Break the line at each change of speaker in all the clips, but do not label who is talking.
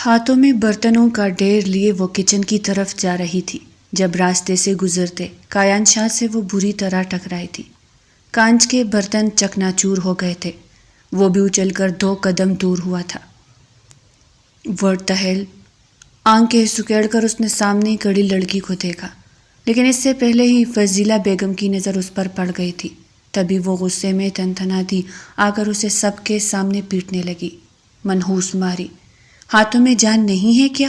ہاتھوں میں برتنوں کا ڈھیر لیے وہ کچن کی طرف جا رہی تھی جب راستے سے گزرتے کایان شاہ سے وہ بری طرح ٹکرائی تھی۔ کانچ کے برتن چکناچور ہو گئے تھے، وہ بھی اچل کر 2 قدم دور ہوا تھا۔ "What the hell!" آنکھیں سکیڑ کر اس نے سامنے کھڑی لڑکی کو دیکھا، لیکن اس سے پہلے ہی فضیلہ بیگم کی نظر اس پر پڑ گئی تھی۔ تبھی وہ غصے میں تنتناتی آ کر اسے سب کے سامنے پیٹنے لگی۔ منحوس ماری، ہاتھوں میں جان نہیں ہے کیا؟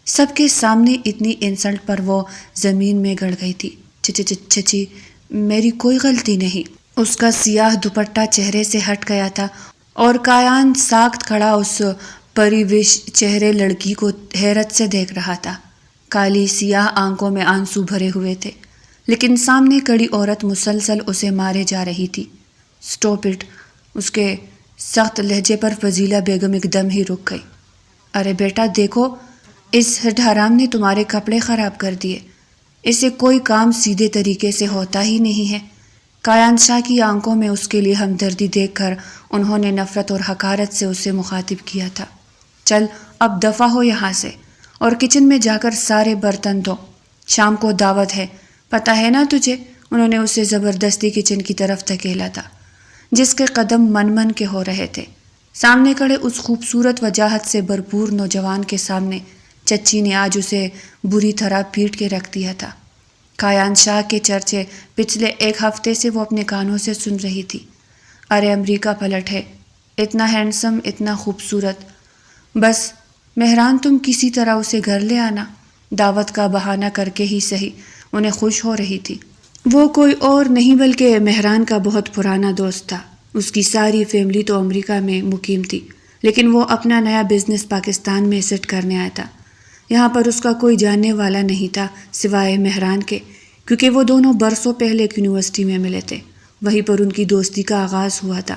سب کے سامنے اتنی انسلٹ پر وہ زمین میں گڑ گئی تھی۔ چچی، میری کوئی غلطی نہیں۔ اس کا سیاہ دوپٹہ چہرے سے ہٹ گیا تھا اور کایان ساکت کھڑا اس پریوش چہرے لڑکی کو حیرت سے دیکھ رہا تھا۔ کالی سیاہ آنکھوں میں آنسو بھرے ہوئے تھے، لیکن سامنے کھڑی عورت مسلسل اسے مارے جا رہی تھی۔ "Stop it!" اس کے سخت لہجے پر فضیلہ بیگم ایک دم ہی رک گئی۔ "ارے بیٹا دیکھو، اس ہڈ حرام نے تمہارے کپڑے خراب کر دیے، اسے کوئی کام سیدھے طریقے سے ہوتا ہی نہیں ہے۔ کایان شاہ کی آنکھوں میں اس کے لیے ہمدردی دیکھ کر انہوں نے نفرت اور حقارت سے اسے مخاطب کیا تھا۔ "چل اب دفع ہو یہاں سے اور کچن میں جا کر سارے برتن دھو، شام کو دعوت ہے، پتہ ہے نا تجھے؟" انہوں نے اسے زبردستی کچن کی طرف دھکیلا تھا، جس کے قدم من من کے ہو رہے تھے۔ سامنے کھڑے اس خوبصورت وجاہت سے بھرپور نوجوان کے سامنے چچی نے آج اسے بری طرح پیٹ کے رکھ دیا تھا۔ کایان شاہ کے چرچے پچھلے 1 ہفتے سے وہ اپنے کانوں سے سن رہی تھی۔ "ارے امریکہ پلٹ ہے، اتنا ہینڈسم، اتنا خوبصورت، بس مہران تم کسی طرح اسے گھر لے آنا، دعوت کا بہانہ کر کے ہی صحیح." انہیں خوش ہو رہی تھی۔ وہ کوئی اور نہیں بلکہ مہران کا بہت پرانا دوست تھا۔ اس کی ساری فیملی تو امریکہ میں مقیم تھی، لیکن وہ اپنا نیا بزنس پاکستان میں سیٹ کرنے آیا تھا۔ یہاں پر اس کا کوئی جاننے والا نہیں تھا سوائے مہران کے، کیونکہ وہ دونوں برسوں پہلے ایک یونیورسٹی میں ملے تھے، وہیں پر ان کی دوستی کا آغاز ہوا تھا۔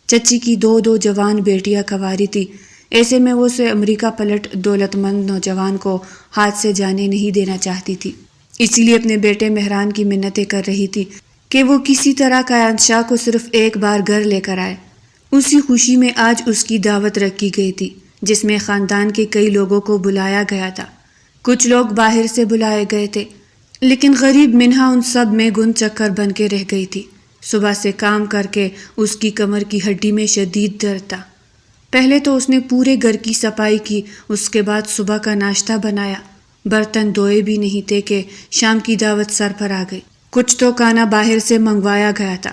چچی کی 2 جوان بیٹیاں کنواری تھی، ایسے میں وہ اسے امریکہ پلٹ دولت مند نوجوان کو ہاتھ سے جانے نہیں دینا چاہتی تھی۔ اسی لیے اپنے بیٹے مہران کی منتیں کر رہی تھی کہ وہ کسی طرح کایان شاہ کو صرف ایک بار گھر لے کر آئے۔ اسی خوشی میں آج اس کی دعوت رکھی گئی تھی، جس میں خاندان کے کئی لوگوں کو بلایا گیا تھا۔ کچھ لوگ باہر سے بلائے گئے تھے، لیکن غریب منہا ان سب میں گن چکر بن کے رہ گئی تھی۔ صبح سے کام کر کے اس کی کمر کی ہڈی میں شدید درد تھا۔ پہلے تو اس نے پورے گھر کی صفائی کی، اس کے بعد صبح کا ناشتہ بنایا۔ برتن دھوئے بھی نہیں تھے کہ شام کی دعوت سر پر آ گئی۔ کچھ تو کھانا باہر سے منگوایا گیا تھا،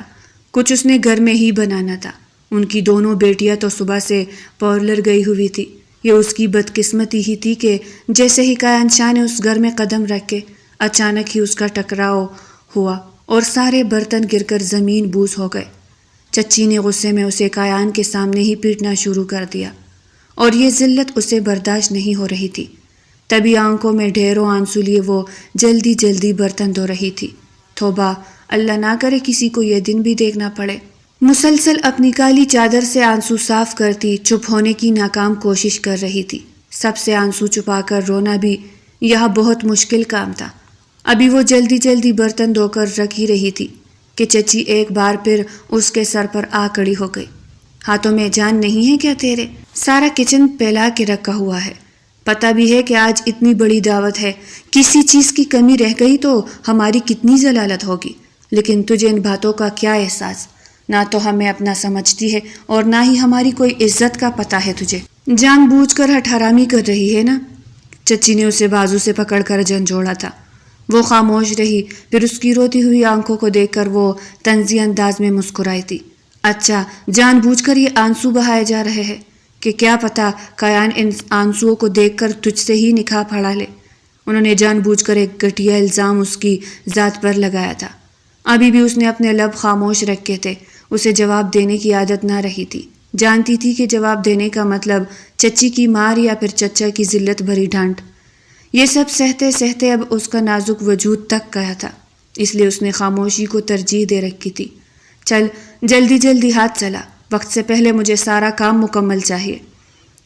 کچھ اس نے گھر میں ہی بنانا تھا۔ ان کی دونوں بیٹیاں تو صبح سے پارلر گئی ہوئی تھی۔ یہ اس کی بدقسمتی ہی تھی کہ جیسے ہی کایان شاہ نے اس گھر میں قدم رکھے، اچانک ہی اس کا ٹکراؤ ہوا اور سارے برتن گر کر زمین بوس ہو گئے۔ چچی نے غصے میں اسے کایان کے سامنے ہی پیٹنا شروع کر دیا، اور یہ ذلت اسے برداشت نہیں ہو رہی تھی۔ تبھی آنکھوں میں ڈھیروں آنسو لیے وہ جلدی برتن دھو رہی تھی۔ توبہ، اللہ نہ کرے کسی کو یہ دن بھی دیکھنا پڑے۔ مسلسل اپنی کالی چادر سے آنسو صاف کرتی، چپ ہونے کی ناکام کوشش کر رہی تھی۔ سب سے آنسو چھپا کر رونا بھی یہ بہت مشکل کام تھا۔ ابھی وہ جلدی برتن دھو کر رکھ ہی رہی تھی کہ چچی ایک بار پھر اس کے سر پر آ کڑی ہو گئی۔ "ہاتھوں میں جان نہیں ہے کیا تیرے؟ سارا کچن پھیلا کے رکھا ہوا ہے، پتہ بھی ہے کہ آج اتنی بڑی دعوت ہے، کسی چیز کی کمی رہ گئی تو ہماری کتنی ضلالت ہوگی، لیکن تجھے ان باتوں کا کیا احساس؟ نہ تو ہمیں اپنا سمجھتی ہے اور نہ ہی ہماری کوئی عزت کا پتہ ہے تجھے، جان بوجھ کر ہٹ حرامی کر رہی ہے نا؟" چچی نے اسے بازو سے پکڑ کر جھنجھوڑا تھا۔ وہ خاموش رہی، پھر اس کی روتی ہوئی آنکھوں کو دیکھ کر وہ طنزی انداز میں مسکرائی تھی۔ "اچھا، جان بوجھ کر یہ آنسو بہائے جا رہے ہیں کہ کیا پتہ کایان ان آنسوؤں کو دیکھ کر تجھ سے ہی نکاح پڑھا لے." انہوں نے جان بوجھ کر ایک گھٹیا الزام اس کی ذات پر لگایا تھا۔ ابھی بھی اس نے اپنے لب خاموش رکھے تھے، اسے جواب دینے کی عادت نہ رہی تھی۔ جانتی تھی کہ جواب دینے کا مطلب چچی کی مار یا پھر چچا کی ذلت بھری ڈانٹ۔ یہ سب سہتے سہتے اب اس کا نازک وجود تک گیا تھا، اس لیے اس نے خاموشی کو ترجیح دے رکھی تھی۔ "چل جلدی ہاتھ چلا، وقت سے پہلے مجھے سارا کام مکمل چاہیے۔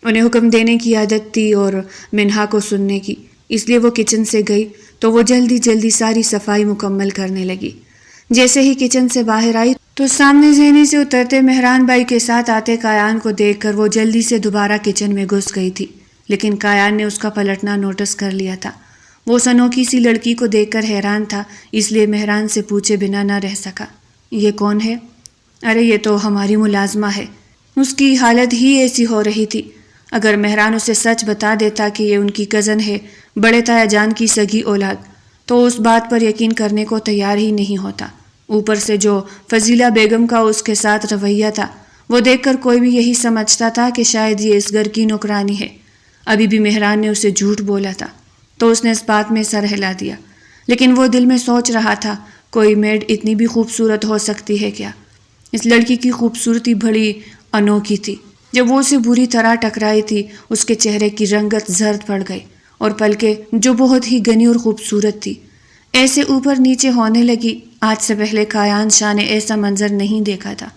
انہیں حکم دینے کی عادت تھی اور منہا کو سننے کی، اس لیے وہ کچن سے گئی تو وہ جلدی ساری صفائی مکمل کرنے لگی۔ جیسے ہی کچن سے باہر آئی تو سامنے زینی سے اترتے مہران بھائی کے ساتھ آتے کایان کو دیکھ کر وہ جلدی سے دوبارہ کچن میں گھس گئی تھی، لیکن کایان نے اس کا پلٹنا نوٹس کر لیا تھا۔ وہ اس انوکھی سی لڑکی کو دیکھ کر حیران تھا، اس لیے مہران سے پوچھے بنا نہ رہ سکا۔ یہ کون ہے؟ ارے یہ تو ہماری ملازمہ ہے۔ اس کی حالت ہی ایسی ہو رہی تھی۔ اگر مہران اسے سچ بتا دیتا کہ یہ ان کی کزن ہے، بڑے تایا جان کی سگی اولاد، تو اس بات پر یقین کرنے کو تیار ہی نہیں ہوتا۔ اوپر سے جو فضیلہ بیگم کا اس کے ساتھ رویہ تھا، وہ دیکھ کر کوئی بھی یہی سمجھتا تھا کہ شاید یہ اس گھر کی نوکرانی ہے۔ ابھی بھی مہران نے اسے جھوٹ بولا تھا تو اس نے اس بات میں سر ہلا دیا، لیکن وہ دل میں سوچ رہا تھا کوئی میڈ اتنی بھی خوبصورت ہو سکتی ہے کیا؟ اس لڑکی کی خوبصورتی بڑی انوکھی تھی۔ جب وہ اسے بری طرح ٹکرائی تھی، اس کے چہرے کی رنگت زرد پڑ گئی اور پلکیں جو بہت ہی گھنی اور خوبصورت تھی ایسے اوپر نیچے ہونے لگی۔ آج سے پہلے کایان شاہ نے ایسا منظر نہیں دیکھا تھا۔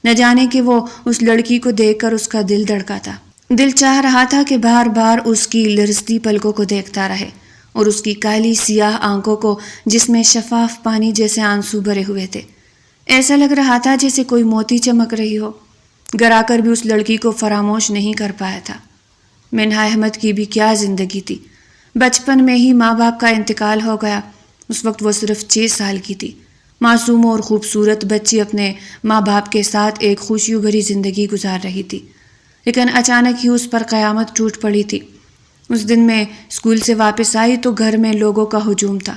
نہ جانے کہ وہ اس لڑکی کو دیکھ کر اس کا دل دھڑکا تھا۔ دل چاہ رہا تھا کہ بار بار اس کی لرزتی پلکوں کو دیکھتا رہے اور اس کی کالی سیاہ آنکھوں کو جس میں شفاف پانی جیسے آنسو بھرے ہوئے تھے۔ ایسا لگ رہا تھا جیسے کوئی موتی چمک رہی ہو۔ گھر آ کر بھی اس لڑکی کو فراموش نہیں کر پایا تھا۔ منہا احمد کی بھی کیا زندگی تھی۔ بچپن میں ہی ماں باپ کا انتقال ہو گیا۔ اس وقت وہ صرف 6 سال کی تھی۔ معصوم اور خوبصورت بچی اپنے ماں باپ کے ساتھ ایک خوشیوں بھری زندگی گزار رہی تھی، لیکن اچانک ہی اس پر قیامت ٹوٹ پڑی تھی۔ اس دن میں اسکول سے واپس آئی تو گھر میں لوگوں کا ہجوم تھا۔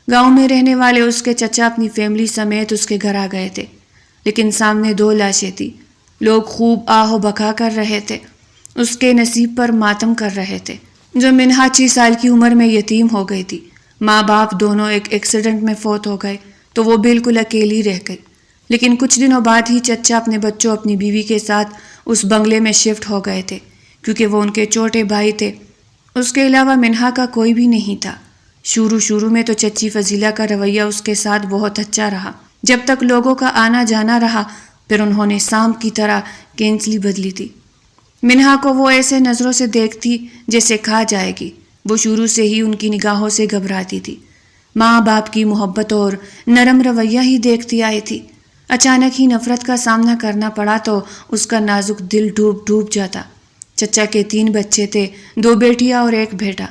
گاؤں میں رہنے والے اس کے چچا اپنی فیملی سمیت اس کے گھر آ گئے تھے، لیکن سامنے 2 لاشیں تھیں۔ لوگ خوب آہ و بکا کر رہے تھے، اس کے نصیب پر ماتم کر رہے تھے۔ جو منہا 6 سال کی عمر میں یتیم ہو گئی تھی، ماں باپ دونوں ایک ایکسیڈنٹ میں فوت ہو گئے تو وہ بالکل اکیلی رہ گئی۔ لیکن کچھ دنوں بعد ہی چچا اپنے بچوں اپنی بیوی کے ساتھ اس بنگلے میں شفٹ ہو گئے تھے، کیونکہ وہ ان کے چھوٹے بھائی تھے۔ اس کے علاوہ منہا کا کوئی بھی نہیں تھا۔ شروع میں تو چچی فضیلہ کا رویہ اس کے ساتھ بہت اچھا رہا۔ جب تک لوگوں کا آنا جانا رہا، پھر انہوں نے سانپ کی طرح کینسلی بدلی تھی۔ منہا کو وہ ایسے نظروں سے دیکھتی جیسے کھا جائے گی۔ وہ شروع سے ہی ان کی نگاہوں سے گھبراتی تھی۔ ماں باپ کی محبت اور نرم رویہ ہی دیکھتی آئی تھی۔ اچانک ہی نفرت کا سامنا کرنا پڑا تو اس کا نازک دل ڈوب جاتا۔ چچا کے 3 بچے تھے، 2 بیٹیاں اور 1 بیٹا۔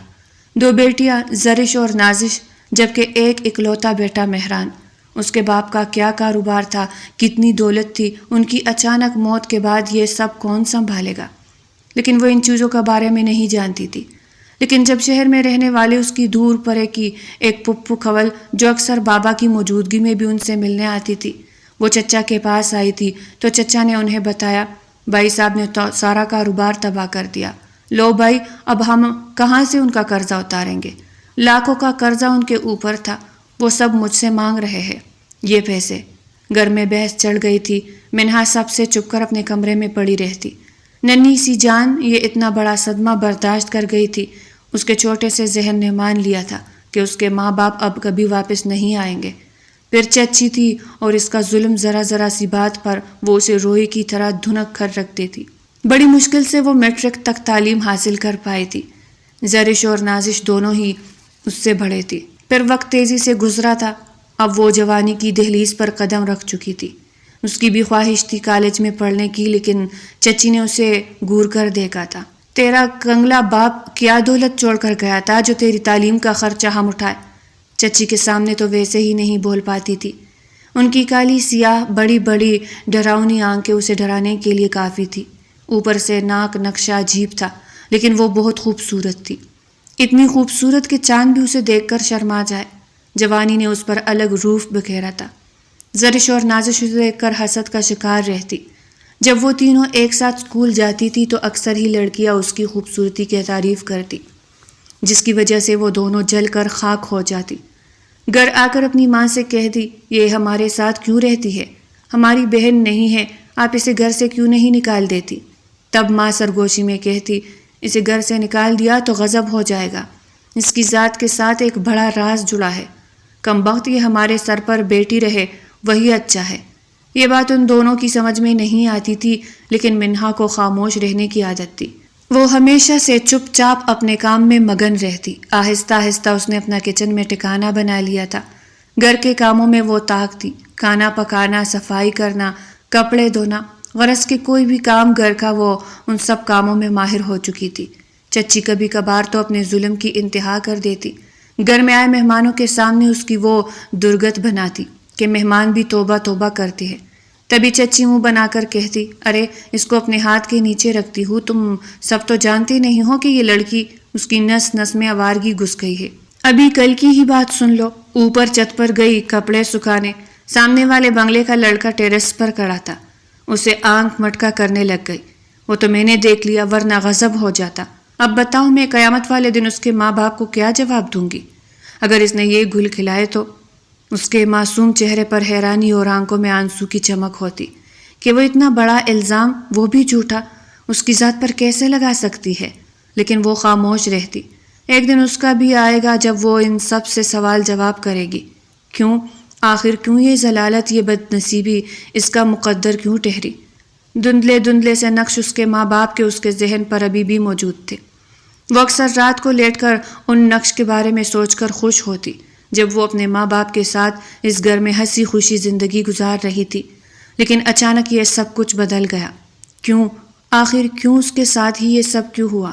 2 بیٹیاں زرش اور نازش، جبکہ ایک اکلوتا بیٹا مہران۔ اس کے باپ کا کیا کاروبار تھا، کتنی دولت تھی، ان کی اچانک موت کے بعد یہ سب کون سنبھالے گا؟ لیکن وہ ان چیزوں کے بارے میں نہیں جانتی تھی۔ لیکن جب شہر میں رہنے والے اس کی دور پرے کی ایک پھپھو کھول، جو اکثر بابا کی موجودگی میں بھی ان سے ملنے آتی تھی، وہ چچا کے پاس آئی تھی تو چچا نے انہیں بتایا، بھائی صاحب نے تو سارا کاروبار تباہ کر دیا۔ لو بھائی، اب ہم کہاں سے ان کا قرضہ اتاریں گے؟ لاکھوں کا قرضہ ان کے اوپر تھا، وہ سب مجھ سے مانگ رہے ہیں یہ پیسے۔ گھر میں بحث چڑھ گئی تھی۔ منہا سب سے چھپ کر اپنے کمرے میں پڑی رہتی۔ ننھی سی جان یہ اتنا بڑا صدمہ برداشت کر گئی تھی۔ اس کے چھوٹے سے ذہن نے مان لیا تھا کہ اس کے ماں باپ اب کبھی واپس نہیں آئیں گے۔ پھر چچی تھی اور اس کا ظلم ذرا ذرا سی بات پر وہ اسے روئی کی طرح دھنک کر رکھتی تھی۔ بڑی مشکل سے وہ میٹرک تک تعلیم حاصل کر پائی تھی۔ زرش اور نازش دونوں ہی اس سے بڑے تھی۔ پھر وقت تیزی سے گزرا تھا۔ اب وہ جوانی کی دہلیز پر قدم رکھ چکی تھی۔ اس کی بھی خواہش تھی کالج میں پڑھنے کی، لیکن چچی نے اسے گور کر دیکھا تھا۔ تیرا کنگلا باپ کیا دولت چھوڑ کر گیا تھا جو تیری تعلیم کا خرچہ ہم اٹھائے؟ چچی کے سامنے تو ویسے ہی نہیں بول پاتی تھی۔ ان کی کالی سیاہ بڑی بڑی ڈراؤنی آنکھیں اسے ڈرانے کے لیے کافی تھی۔ اوپر سے ناک نقشہ عجیب تھا، لیکن وہ بہت خوبصورت تھی، اتنی خوبصورت کہ چاند بھی اسے دیکھ کر شرما جائے۔ جوانی نے اس پر الگ روپ بکھیرا تھا۔ زرش اور نازش اسے دیکھ کر حسد کا شکار رہتی۔ جب وہ تینوں ایک ساتھ اسکول جاتی تھی تو اکثر ہی لڑکیاں اس کی خوبصورتی کی تعریف کرتی، جس کی وجہ سے وہ دونوں جل کر خاک ہو جاتی۔ گھر آ کر اپنی ماں سے کہتی، یہ ہمارے ساتھ کیوں رہتی ہے؟ ہماری بہن نہیں ہے، آپ اسے گھر سے کیوں نہیں نکال دیتی؟ تب ماں سرگوشی میں کہتی، اسے گھر سے نکال دیا تو غضب ہو جائے گا، اس کی ذات کے ساتھ ایک بڑا راز جڑا ہے، کمبخت یہ ہمارے سر پر بیٹھی رہے وہی اچھا ہے۔ یہ بات ان دونوں کی سمجھ میں نہیں آتی تھی، لیکن منہا کو خاموش رہنے کی عادت تھی۔ وہ ہمیشہ سے چپ چاپ اپنے کام میں مگن رہتی۔ آہستہ آہستہ اس نے اپنا کچن میں ٹھکانہ بنا لیا تھا۔ گھر کے کاموں میں وہ طاق تھی، کھانا پکانا، صفائی کرنا، کپڑے دھونا، غرض کے کوئی بھی کام گھر کا وہ ان سب کاموں میں ماہر ہو چکی تھی۔ چچی کبھی کبھار تو اپنے ظلم کی انتہا کر دیتی، گھر میں آئے مہمانوں کے سامنے اس کی وہ درگت بناتی کہ مہمان بھی توبہ توبہ کرتے ہیں۔ تبھی چچی منہ بنا کر کہتی، ارے اس کو اپنے ہاتھ کے نیچے رکھتی ہوں، تم سب تو جانتے نہیں ہو کہ یہ لڑکی، اس کی نس نس میں آوارگی گھس گئی ہے۔ ابھی کل کی ہی بات سن لو، اوپر چھت پر گئی کپڑے سکھانے، سامنے والے بنگلے کا لڑکا ٹیرس پر کھڑا تھا، اسے آنکھ مٹکا کرنے لگ گئی۔ وہ تو میں نے دیکھ لیا ورنہ غضب ہو جاتا۔ اب بتاؤ میں قیامت والے دن اس کے ماں باپ کو کیا جواب دوں گی؟ اگر اس نے یہ گل کھلائے تو۔ اس کے معصوم چہرے پر حیرانی اور آنکھوں میں آنسو کی چمک ہوتی کہ وہ اتنا بڑا الزام، وہ بھی جھوٹا، اس کی ذات پر کیسے لگا سکتی ہے؟ لیکن وہ خاموش رہتی۔ ایک دن اس کا بھی آئے گا جب وہ ان سب سے سوال جواب کرے گی۔ کیوں؟ آخر کیوں یہ ضلالت، یہ بد نصیبی اس کا مقدر کیوں ٹھہری؟ دھندلے دھندلے سے نقش اس کے ماں باپ کے اس کے ذہن پر ابھی بھی موجود تھے۔ وہ اکثر رات کو لیٹ کر ان نقش کے بارے میں سوچ کر خوش ہوتی جب وہ اپنے ماں باپ کے ساتھ اس گھر میں ہنسی خوشی زندگی گزار رہی تھی۔ لیکن اچانک یہ سب کچھ بدل گیا۔ کیوں؟ آخر کیوں اس کے ساتھ ہی یہ سب کیوں ہوا؟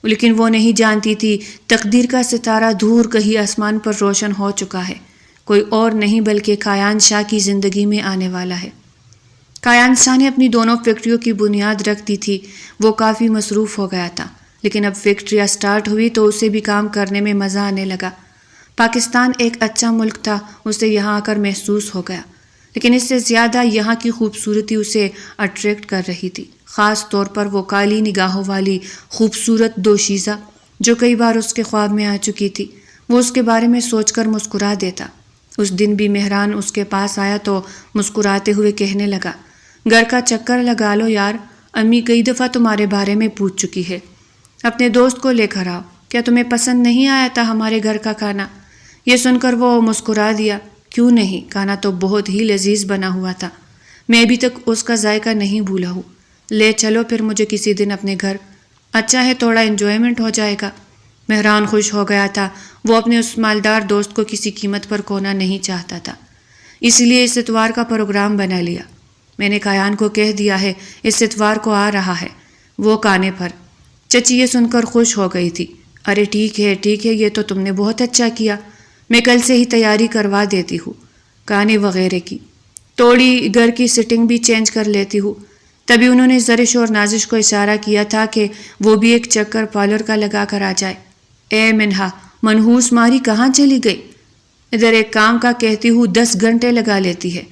لیکن وہ نہیں جانتی تھی تقدیر کا ستارہ دور کہیں آسمان پر روشن ہو چکا ہے، کوئی اور نہیں بلکہ کایان شاہ کی زندگی میں آنے والا ہے۔ کایان شاہ نے اپنی دونوں فیکٹریوں کی بنیاد رکھ دی تھی، وہ کافی مصروف ہو گیا تھا، لیکن اب فیکٹریاں سٹارٹ ہوئی تو اسے بھی کام کرنے میں مزہ آنے لگا۔ پاکستان ایک اچھا ملک تھا، اسے یہاں آ کر محسوس ہو گیا، لیکن اس سے زیادہ یہاں کی خوبصورتی اسے اٹریکٹ کر رہی تھی، خاص طور پر وہ کالی نگاہوں والی خوبصورت دوشیزہ جو کئی بار اس کے خواب میں آ چکی تھی۔ وہ اس کے بارے میں سوچ کر مسکرا دیتا۔ اس دن بھی مہران اس کے پاس آیا تو مسکراتے ہوئے کہنے لگا، گھر کا چکر لگا لو یار، امی کئی دفعہ تمہارے بارے میں پوچھ چکی ہے، اپنے دوست کو لے کر آؤ، کیا تمہیں پسند نہیں آیا تھا ہمارے گھر کا کھانا؟ یہ سن کر وہ مسکرا دیا، کیوں نہیں، کھانا تو بہت ہی لذیذ بنا ہوا تھا، میں ابھی تک اس کا ذائقہ نہیں بھولا ہوں، لے چلو پھر مجھے کسی دن اپنے گھر، اچھا ہے تھوڑا انجوائمنٹ ہو جائے گا۔ مہران خوش ہو گیا تھا، وہ اپنے اس مالدار دوست کو کسی قیمت پر کھونا نہیں چاہتا تھا، اس لیے اس اتوار کا پروگرام بنا لیا۔ میں نے کایان کو کہہ دیا ہے اس اتوار کو آ رہا ہے وہ کانے پر۔ چچی یہ سن کر خوش ہو گئی تھی، ارے ٹھیک ہے یہ تو تم نے بہت اچھا کیا، میں کل سے ہی تیاری کروا دیتی ہوں کھانے وغیرہ کی، تھوڑی گھر کی سیٹنگ بھی چینج کر لیتی ہوں۔ تبھی انہوں نے زرش اور نازش کو اشارہ کیا تھا کہ وہ بھی ایک چکر پارلر کا لگا کر آ جائے۔ اے منہا، منحوس ماری کہاں چلی گئی؟ ادھر ایک کام کا کہتی ہوں 10 گھنٹے لگا لیتی ہے۔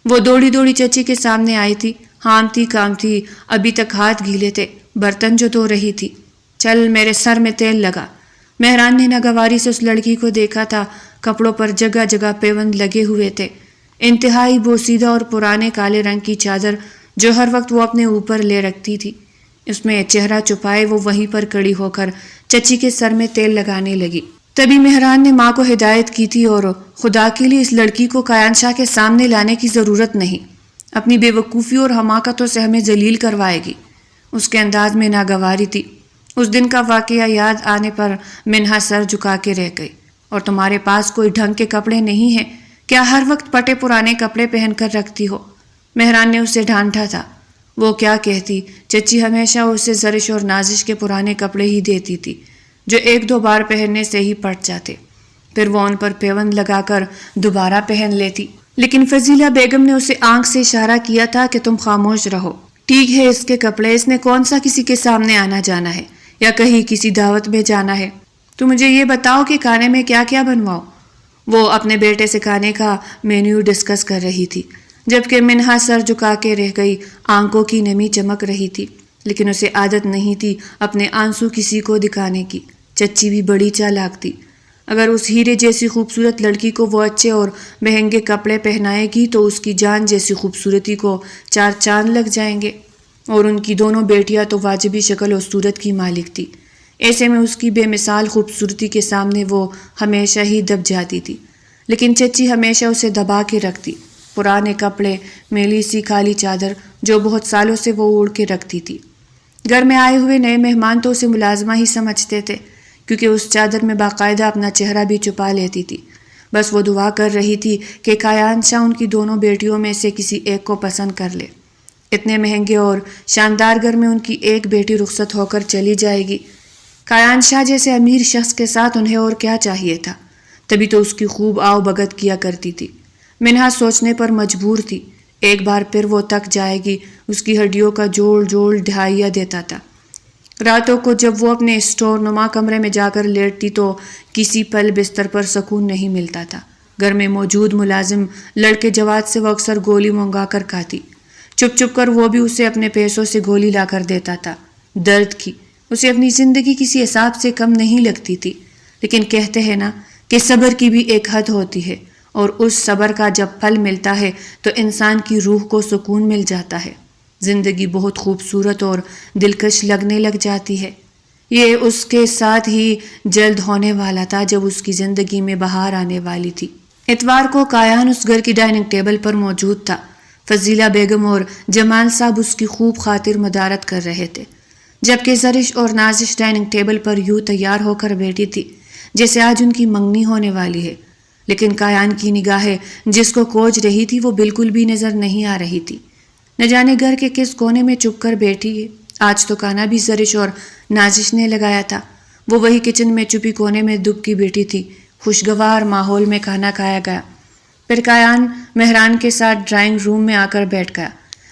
وہ دوڑی دوڑی چچی کے سامنے آئی تھی، ہامتی کامتی، ابھی تک ہاتھ گیلے تھے، برتن جو دھو رہی تھی۔ چل میرے سر میں تیل لگا۔ مہران نے ناگواری سے اس لڑکی کو دیکھا تھا، کپڑوں پر جگہ جگہ پیوند لگے ہوئے تھے، انتہائی بوسیدہ اور پرانے کالے رنگ کی چادر جو ہر وقت وہ اپنے اوپر لے رکھتی تھی، اس میں چہرہ چھپائے وہ وہیں پر کھڑی ہو کر چچی کے سر میں تیل لگانے لگی۔ تبھی مہران نے ماں کو ہدایت کی تھی، اور خدا کے لیے اس لڑکی کو کایان شاہ کے سامنے لانے کی ضرورت نہیں، اپنی بے وقوفی اور حماقتوں سے ہمیں ذلیل کروائے گی۔ اس کے انداز میں ناگواری تھی۔ اس دن کا واقعہ یاد آنے پر منہا سر جھکا کے رہ گئی۔ اور تمہارے پاس کوئی ڈھنگ کے کپڑے نہیں ہیں کیا؟ ہر وقت پٹے پرانے کپڑے پہن کر رکھتی ہو؟ مہران نے اسے ڈانٹا تھا۔ وہ کیا کہتی، چچی ہمیشہ اسے زرش اور نازش کے پرانے کپڑے ہی دیتی تھی جو 1-2 بار پہننے سے ہی پھٹ جاتے، پھر وہ ان پر پیوند لگا کر دوبارہ پہن لیتی۔ لیکن فضیلہ بیگم نے اسے آنکھ سے اشارہ کیا تھا کہ تم خاموش رہو، ٹھیک ہے اس کے کپڑے، اس نے کون سا کسی کے سامنے آنا جانا ہے یا کہیں کسی دعوت میں جانا ہے؟ تو مجھے یہ بتاؤ کہ کھانے میں کیا کیا بنواؤ؟ وہ اپنے بیٹے سے کھانے کا مینیو ڈسکس کر رہی تھی، جبکہ منہا سر جھکا کے رہ گئی، آنکھوں کی نمی چمک رہی تھی، لیکن اسے عادت نہیں تھی اپنے آنسو کسی کو دکھانے کی۔ چچی بھی بڑی چالاک تھی، اگر اس ہیرے جیسی خوبصورت لڑکی کو وہ اچھے اور مہنگے کپڑے پہنائے گی تو اس کی جان جیسی خوبصورتی کو 4 چاند لگ جائیں گے، اور ان کی دونوں بیٹیاں تو واجبی شکل اور صورت کی مالک تھی، ایسے میں اس کی بے مثال خوبصورتی کے سامنے وہ ہمیشہ ہی دب جاتی تھی۔ لیکن چچی ہمیشہ اسے دبا کے رکھتی، پرانے کپڑے، میلی سی کالی چادر جو بہت سالوں سے وہ اوڑھ کے رکھتی تھی۔ گھر میں آئے ہوئے نئے مہمان تو اسے ملازمہ ہی سمجھتے تھے، کیونکہ اس چادر میں باقاعدہ اپنا چہرہ بھی چھپا لیتی تھی۔ بس وہ دعا کر رہی تھی کہ کایان شاہ ان کی دونوں بیٹیوں میں سے کسی ایک کو پسند کر لے۔ اتنے مہنگے اور شاندار گھر میں ان کی ایک بیٹی رخصت ہو کر چلی جائے گی، کایان شاہ جیسے امیر شخص کے ساتھ انہیں اور کیا چاہیے تھا؟ تبھی تو اس کی خوب آؤ بھگت کیا کرتی تھی۔ منہا سوچنے پر مجبور تھی، ایک بار پھر وہ تک جائے گی، اس کی ہڈیوں کا جوڑ جوڑ ڈھائیا دیتا تھا۔ راتوں کو جب وہ اپنے اسٹور نما کمرے میں جا کر لیٹتی تو کسی پل بستر پر سکون نہیں ملتا تھا۔ گھر میں موجود ملازم لڑکے جواد سے وہ اکثر گولی منگا کر کھاتی، چھپ چھپ کر وہ بھی اسے اپنے پیسوں سے گولی لا کر دیتا تھا۔ درد کی اسے اپنی زندگی کسی حساب سے کم نہیں لگتی تھی، لیکن کہتے ہیں نا کہ صبر کی بھی ایک حد ہوتی ہے، اور اس صبر کا جب پھل ملتا ہے تو انسان کی روح کو سکون مل جاتا ہے۔ زندگی بہت خوبصورت اور دلکش لگنے لگ جاتی ہے۔ یہ اس کے ساتھ ہی جلد ہونے والا تھا جب اس کی زندگی میں بہار آنے والی تھی۔ اتوار کو کایان اس گھر کی ڈائننگ ٹیبل پر موجود تھا۔ فضیلہ بیگم اور جمال صاحب اس کی خوب خاطر مدارت کر رہے تھے، جبکہ زرش اور نازش ڈائننگ ٹیبل پر یوں تیار ہو کر بیٹھی تھی جیسے آج ان کی منگنی ہونے والی ہے۔ لیکن کایان کی نگاہیں جس کو کھوج رہی تھی وہ بالکل بھی نظر نہیں آ رہی تھی۔ نہ جانے گھر کے کس کونے میں چھپ کر بیٹھی ہے۔ آج تو کھانا بھی زرش اور نازش نے لگایا تھا۔ وہ وہی کچن میں چھپی کونے میں دب کی بیٹھی تھی۔ خوشگوار ماحول میں کھانا کھایا گیا۔ پھر کایان مہران کے ساتھ ڈرائنگ روم میں آ کر بیٹھ گیا،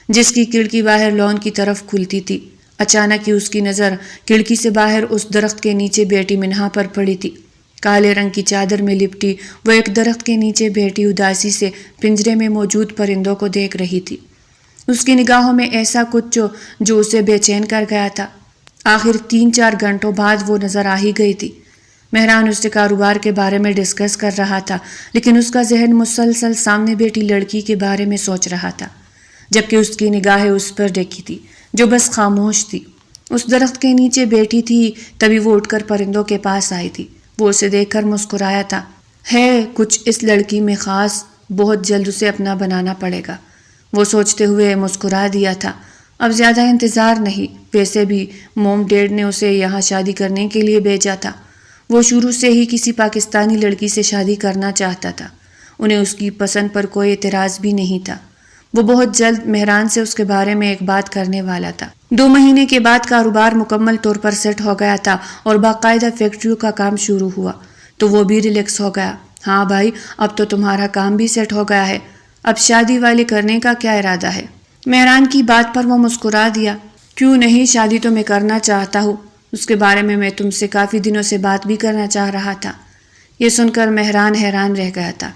جس کی کھڑکی باہر لان کی طرف کھلتی تھی۔ اچانک ہی اس کی نظر کھڑکی سے باہر اس درخت کے نیچے بیٹھی منہا پر پڑی تھی۔ کالے رنگ کی چادر میں لپٹی وہ ایک درخت کے نیچے بیٹھی اداسی سے پنجرے میں موجود پرندوں کو دیکھ رہی تھی۔ اس کی نگاہوں میں ایسا کچھ جو اسے بے چین کر گیا تھا۔ آخر 3-4 گھنٹوں بعد وہ نظر آ ہی گئی تھی۔ مہران اس سے کاروبار کے بارے میں ڈسکس کر رہا تھا، لیکن اس کا ذہن مسلسل سامنے بیٹھی لڑکی کے بارے میں سوچ رہا تھا، جبکہ اس کی نگاہیں اس پر ڈکی تھی جو بس خاموش تھی۔ اس درخت کے نیچے بیٹھی تھی، تبھی وہ اٹھ کر پرندوں کے پاس آئی تھی۔ وہ اسے دیکھ کر مسکرایا تھا۔ ہے کچھ اس لڑکی میں خاص، بہت جلد اسے اپنا بنانا پڑے گا، وہ سوچتے ہوئے مسکرا دیا تھا۔ اب زیادہ انتظار نہیں، ویسے بھی موم ڈیڈ نے اسے یہاں شادی کرنے کے لیے بھیجا تھا۔ وہ شروع سے ہی کسی پاکستانی لڑکی سے شادی کرنا چاہتا تھا۔ انہیں اس کی پسند پر کوئی اعتراض بھی نہیں تھا۔ وہ بہت جلد مہران سے اس کے بارے میں ایک بات کرنے والا تھا۔ 2 مہینے کے بعد کاروبار مکمل طور پر سیٹ ہو گیا تھا اور باقاعدہ فیکٹریوں کا کام شروع ہوا تو وہ بھی ریلیکس ہو گیا۔ ہاں بھائی، اب تو تمہارا کام بھی سیٹ ہو گیا ہے، اب شادی والی کرنے کا کیا ارادہ ہے؟ مہران کی بات پر وہ مسکرا دیا۔ کیوں نہیں، شادی تو میں کرنا چاہتا ہوں، اس کے بارے میں تم سے کافی دنوں سے بات بھی کرنا چاہ رہا تھا۔ یہ سن کر مہران حیران رہ گیا تھا۔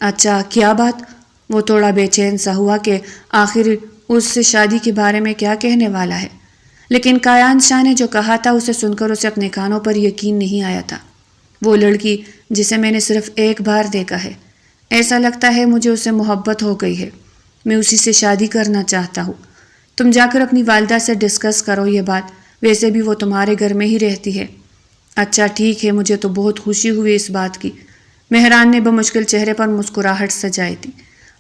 اچھا، کیا بات؟ وہ تھوڑا بے چین سا ہوا کہ آخر اس سے شادی کے بارے میں کیا کہنے والا ہے، لیکن کایان شاہ نے جو کہا تھا اسے سن کر اسے اپنے کانوں پر یقین نہیں آیا تھا۔ وہ لڑکی جسے میں نے صرف ایک بار دیکھا ہے، ایسا لگتا ہے مجھے اسے محبت ہو گئی ہے، میں اسی سے شادی کرنا چاہتا ہوں۔ تم جا کر اپنی والدہ سے ڈسکس کرو یہ بات، ویسے بھی وہ تمہارے گھر میں ہی رہتی ہے۔ اچھا ٹھیک ہے، مجھے تو بہت خوشی ہوئی اس بات کی۔ مہران نے بمشکل چہرے پر مسکراہٹ سجائی تھی،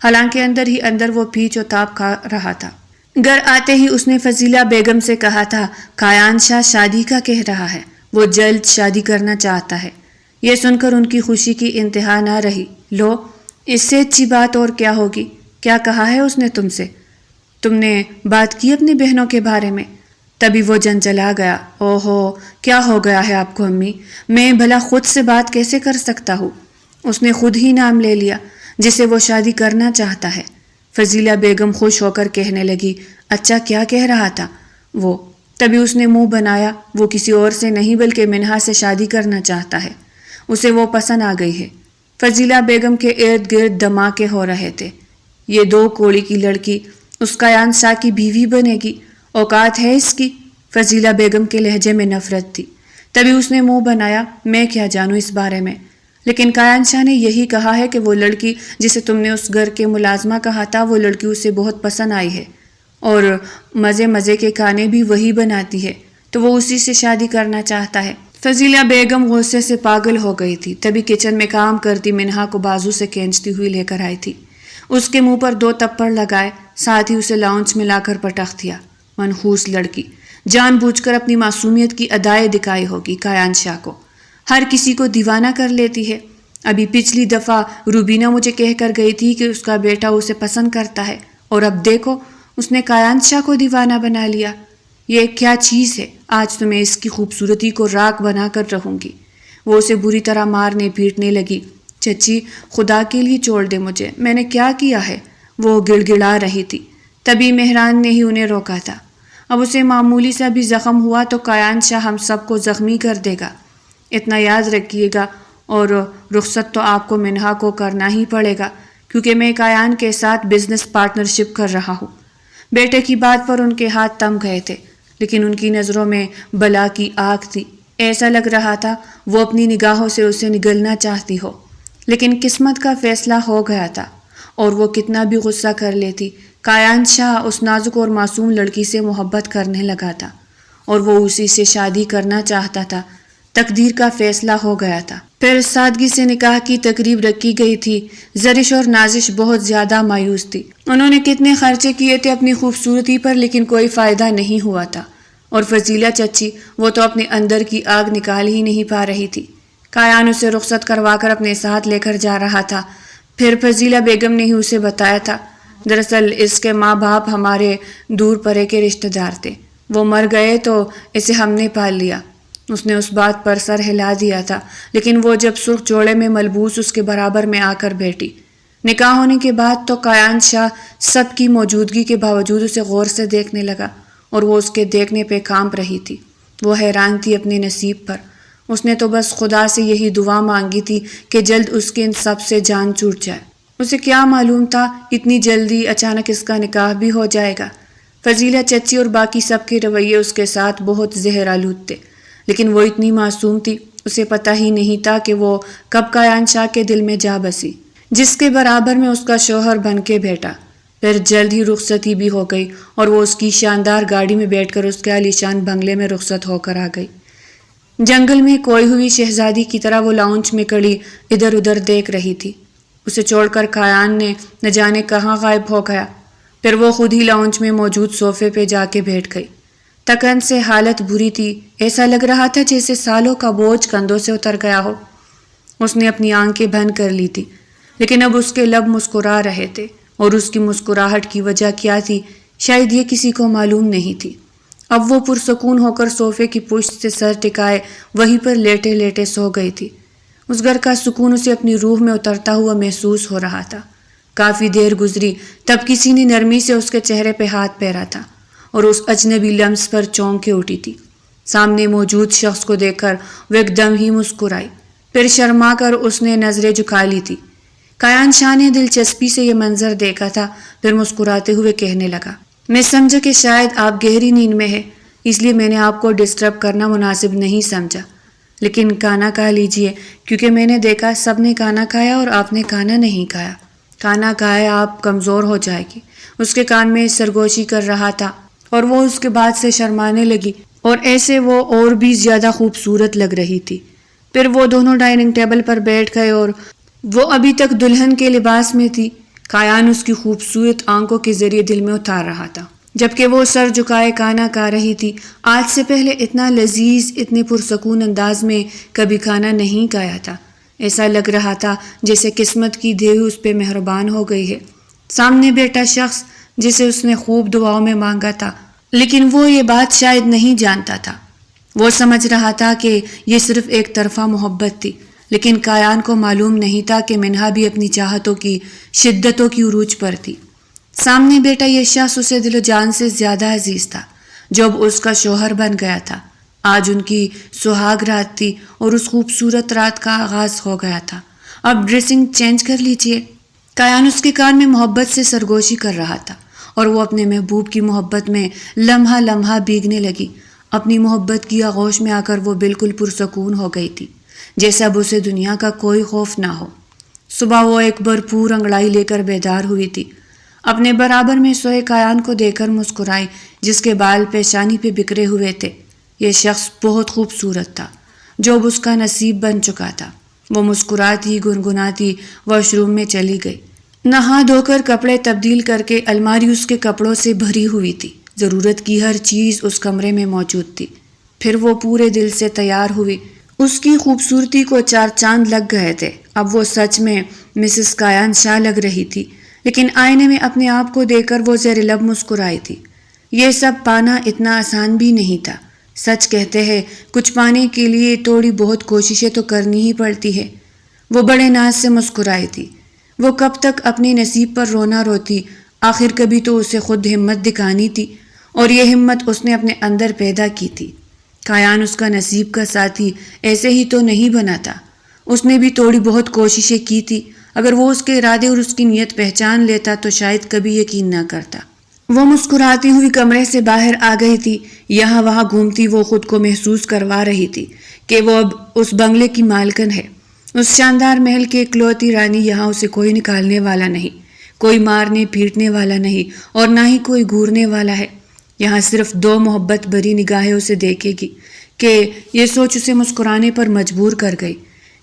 حالانکہ اندر ہی اندر وہ پیچ و تاب کھا رہا تھا۔ گھر آتے ہی اس نے فضیلہ بیگم سے کہا تھا، کایان شاہ شادی کا کہہ رہا ہے، وہ جلد شادی کرنا چاہتا ہے۔ یہ سن کر ان کی خوشی کی انتہا نہ رہی۔ لو، اس سے اچھی بات اور کیا ہوگی؟ کیا کہا ہے اس نے تم سے؟ تم نے بات کی اپنی بہنوں کے بارے میں؟ تبھی وہ جنجلا گیا۔ اوہو، کیا ہو گیا ہے آپ کو امی؟ میں بھلا خود سے بات کیسے کر سکتا ہوں؟ اس نے خود ہی نام لے لیا جسے وہ شادی کرنا چاہتا ہے۔ فضیلہ بیگم خوش ہو کر کہنے لگی، اچھا کیا کہہ رہا تھا وہ؟ تبھی اس نے منہ بنایا، وہ کسی اور سے نہیں بلکہ منہا سے شادی کرنا چاہتا ہے، اسے وہ پسند آ گئی ہے۔ فضیلہ بیگم کے ارد گرد دھماکے ہو رہے تھے۔ یہ 2 کوڑی کی لڑکی اس کایان شاہ کی بیوی بنے گی، اوقات ہے اس کی؟ فضیلہ بیگم کے لہجے میں نفرت تھی۔ تبھی اس نے منہ بنایا، میں کیا جانوں اس بارے میں، لیکن کایان شاہ نے یہی کہا ہے کہ وہ لڑکی جسے تم نے اس گھر کے ملازمہ کہا تھا، وہ لڑکی اسے بہت پسند آئی ہے اور مزے مزے کے کھانے بھی وہی بناتی ہے، تو وہ اسی سے شادی کرنا چاہتا ہے۔ فضیلہ بیگم غصے سے پاگل ہو گئی تھی۔ تبھی کچن میں کام کرتی منہا کو بازو سے کھینچتی ہوئی لے کر آئی تھی، اس کے منہ پر 2 تھپڑ لگائے، ساتھ ہی اسے لاؤنچ میں لا کر پٹخ دیا۔ منحوس لڑکی، جان بوجھ کر اپنی معصومیت کی ادائیں دکھائی ہوگی کایان شاہ کو، ہر کسی کو دیوانہ کر لیتی ہے۔ ابھی پچھلی دفعہ روبینہ مجھے کہہ کر گئی تھی کہ اس کا بیٹا اسے پسند کرتا ہے، اور اب دیکھو اس نے کایان شاہ کو دیوانہ بنا لیا۔ یہ کیا چیز ہے؟ آج تو میں اس کی خوبصورتی کو راکھ بنا کر رہوں گی۔ وہ اسے بری طرح مارنے پیٹنے لگی۔ چچی خدا کے لیے چھوڑ دے مجھے، میں نے کیا کیا ہے؟ وہ گڑ گڑا رہی تھی۔ تبھی مہران نے ہی انہیں روکا تھا۔ اب اسے معمولی سا بھی زخم ہوا تو کایان شاہ ہم سب کو زخمی کر دے گا، اتنا یاد رکھیے گا، اور رخصت تو آپ کو منہا کو کرنا ہی پڑے گا، کیونکہ میں کایان کے ساتھ بزنس پارٹنرشپ کر رہا ہوں۔ بیٹے کی بات پر ان کے ہاتھ تھم گئے تھے، لیکن ان کی نظروں میں بلا کی آگ تھی۔ ایسا لگ رہا تھا وہ اپنی نگاہوں سے اسے نگلنا چاہتی ہو، لیکن قسمت کا فیصلہ ہو گیا تھا، اور وہ کتنا بھی غصہ کر لیتی، کایان شاہ اس نازک اور معصوم لڑکی سے محبت کرنے لگا تھا، اور وہ اسی سے شادی کرنا چاہتا تھا۔ تقدیر کا فیصلہ ہو گیا تھا۔ پھر سادگی سے نکاح کی تقریب رکھی گئی تھی۔ زرش اور نازش بہت زیادہ مایوس تھی۔ انہوں نے کتنے خرچے کیے تھے اپنی خوبصورتی پر، لیکن کوئی فائدہ نہیں ہوا تھا، اور فضیلہ چچی وہ تو اپنے اندر کی آگ نکال ہی نہیں پا رہی تھی۔ کایان اسے رخصت کروا کر اپنے ساتھ لے کر جا رہا تھا۔ پھر فضیلہ بیگم نے ہی اسے بتایا تھا، دراصل اس کے ماں باپ ہمارے دور پرے کے رشتہ دار تھے، وہ مر گئے تو اسے ہم نے پال لیا۔ اس نے اس بات پر سر ہلا دیا تھا، لیکن وہ جب سرخ جوڑے میں ملبوس اس کے برابر میں آ کر بیٹھی۔ نکاح ہونے کے بعد تو کایان شاہ سب کی موجودگی کے باوجود اسے غور سے دیکھنے لگا، اور وہ اس کے دیکھنے پہ کانپ رہی تھی۔ وہ حیران تھی اپنے نصیب پر۔ اس نے تو بس خدا سے یہی دعا مانگی تھی کہ جلد اس کے ان سب سے جان چھوٹ جائے۔ اسے کیا معلوم تھا اتنی جلدی اچانک اس کا نکاح بھی ہو جائے گا۔ فضیلہ چچی اور باقی سب کے رویے اس کے ساتھ بہت زہر آلود تھے، لیکن وہ اتنی معصوم تھی، اسے پتہ ہی نہیں تھا کہ وہ کب کایان شاہ کے دل میں جا بسی، جس کے برابر میں اس کا شوہر بن کے بیٹھا۔ پھر جلد ہی رخصتی بھی ہو گئی، اور وہ اس کی شاندار گاڑی میں بیٹھ کر اس کے عالیشان بنگلے میں رخصت ہو کر آ گئی۔ جنگل میں کوئی ہوئی شہزادی کی طرح وہ لاؤنج میں کڑی ادھر ادھر دیکھ رہی تھی۔ اسے چھوڑ کر کایان نے نہ جانے کہاں غائب ہو گیا۔ پھر وہ خود ہی لاؤنج میں موجود صوفے پہ جا کے بیٹھ گئی۔ تکن سے حالت بری تھی، ایسا لگ رہا تھا جیسے سالوں کا بوجھ کندھوں سے اتر گیا ہو۔ اس نے اپنی آنکھیں بند کر لی تھی، لیکن اب اس کے لب مسکرا رہے تھے، اور اس کی مسکراہٹ کی وجہ کیا تھی شاید یہ کسی کو معلوم نہیں تھی۔ اب وہ پرسکون ہو کر صوفے کی پشت سے سر ٹکائے وہیں پر لیٹے لیٹے سو گئی تھی۔ اس گھر کا سکون اسے اپنی روح میں اترتا ہوا محسوس ہو رہا تھا۔ کافی دیر گزری، تب کسی نے نرمی سے اس کے چہرے پہ ہاتھ پھیرا تھا، اور اس اجنبی لمس پر چونک کے اٹھی تھی۔ سامنے موجود شخص کو دیکھ کر وہ ایک دم ہی مسکرائی، پھر شرما کر اس نے نظریں جھکا لی تھی۔ کایان شاہ نے دلچسپی سے یہ منظر دیکھا تھا، پھر مسکراتے ہوئے کہنے لگا، میں سمجھا کہ شاید آپ گہری نیند میں ہے، اس لیے میں نے آپ کو ڈسٹرب کرنا مناسب نہیں سمجھا، لیکن کھانا کھا لیجئے، کیونکہ میں نے دیکھا سب نے کھانا کھایا اور آپ نے کھانا نہیں کھایا۔ کھانا کھایا آپ کمزور ہو جائے گی۔ اس کے کان میں سرگوشی کر رہا تھا، اور وہ اس کے بعد سے شرمانے لگی، اور ایسے وہ اور بھی زیادہ خوبصورت لگ رہی تھی۔ پھر وہ دونوں ڈائننگ ٹیبل پر بیٹھ گئے، اور وہ ابھی تک دلہن کے لباس میں تھی۔ کایان اس کی خوبصورت آنکھوں کے ذریعے دل میں اتار رہا تھا، جبکہ وہ سر جھکائے کھانا کھا رہی تھی۔ آج سے پہلے اتنا لذیذ، اتنے پرسکون انداز میں کبھی کھانا نہیں کھایا تھا۔ ایسا لگ رہا تھا جیسے قسمت کی دیوی اس پہ مہربان ہو گئی ہے۔ سامنے بیٹھا شخص جسے اس نے خوب دعاؤں میں مانگا تھا، لیکن وہ یہ بات شاید نہیں جانتا تھا۔ وہ سمجھ رہا تھا کہ یہ صرف ایک طرفہ محبت تھی، لیکن کایان کو معلوم نہیں تھا کہ منہا بھی اپنی چاہتوں کی شدتوں کی عروج پر تھی۔ سامنے بیٹا یہ شخص اسے دل و جان سے زیادہ عزیز تھا، جو اب اس کا شوہر بن گیا تھا۔ آج ان کی سہاگ رات تھی، اور اس خوبصورت رات کا آغاز ہو گیا تھا۔ اب ڈریسنگ چینج کر لیجئے۔ کایان اس کے کان میں محبت سے سرگوشی کر رہا تھا، اور وہ اپنے محبوب کی محبت میں لمحہ لمحہ بھیگنے لگی۔ اپنی محبت کی آغوش میں آ کر وہ بالکل پرسکون ہو گئی تھی، جیسا اب اسے دنیا کا کوئی خوف نہ ہو۔ صبح وہ ایک بھرپور انگڑائی لے کر بیدار ہوئی تھی۔ اپنے برابر میں سوئے کایان کو دیکھ کر مسکرائی، جس کے بال پیشانی پہ بکھرے ہوئے تھے۔ یہ شخص بہت خوبصورت تھا، جو اب اس کا نصیب بن چکا تھا۔ وہ مسکراتی گنگناتی واش روم میں چلی گئی۔ نہا دھو کر کپڑے تبدیل کر کے الماری اس کے کپڑوں سے بھری ہوئی تھی۔ ضرورت کی ہر چیز اس کمرے میں موجود تھی۔ پھر وہ پورے دل سے تیار ہوئی۔ اس کی خوبصورتی کو چار چاند لگ گئے تھے۔ اب وہ سچ میں مسز کایان شاہ لگ رہی تھی، لیکن آئینے میں اپنے آپ کو دیکھ کر وہ زیر لب مسکرائی تھی۔ یہ سب پانا اتنا آسان بھی نہیں تھا۔ سچ کہتے ہیں کچھ پانے کے لیے تھوڑی بہت کوششیں تو کرنی ہی پڑتی ہے۔ وہ بڑے ناز سے مسکرائی تھی۔ وہ کب تک اپنے نصیب پر رونا روتی، آخر کبھی تو اسے خود ہمت دکھانی تھی، اور یہ ہمت اس نے اپنے اندر پیدا کی تھی۔ کایان اس کا نصیب کا ساتھی ایسے ہی تو نہیں بنا تھا، اس نے بھی تھوڑی بہت کوششیں کی تھی۔ اگر وہ اس کے ارادے اور اس کی نیت پہچان لیتا تو شاید کبھی یقین نہ کرتا۔ وہ مسکراتی ہوئی کمرے سے باہر آ گئی تھی۔ یہاں وہاں گھومتی وہ خود کو محسوس کروا رہی تھی کہ وہ اب اس بنگلے کی مالکن ہے۔ اس شاندار محل کی اکلوتی رانی۔ یہاں اسے کوئی نکالنے والا نہیں، کوئی مارنے پیٹنے والا نہیں، اور نہ ہی کوئی گورنے والا ہے۔ یہاں صرف دو محبت بھری نگاہیں اسے دیکھے گی کہ یہ سوچ اسے مسکرانے پر مجبور کر گئی۔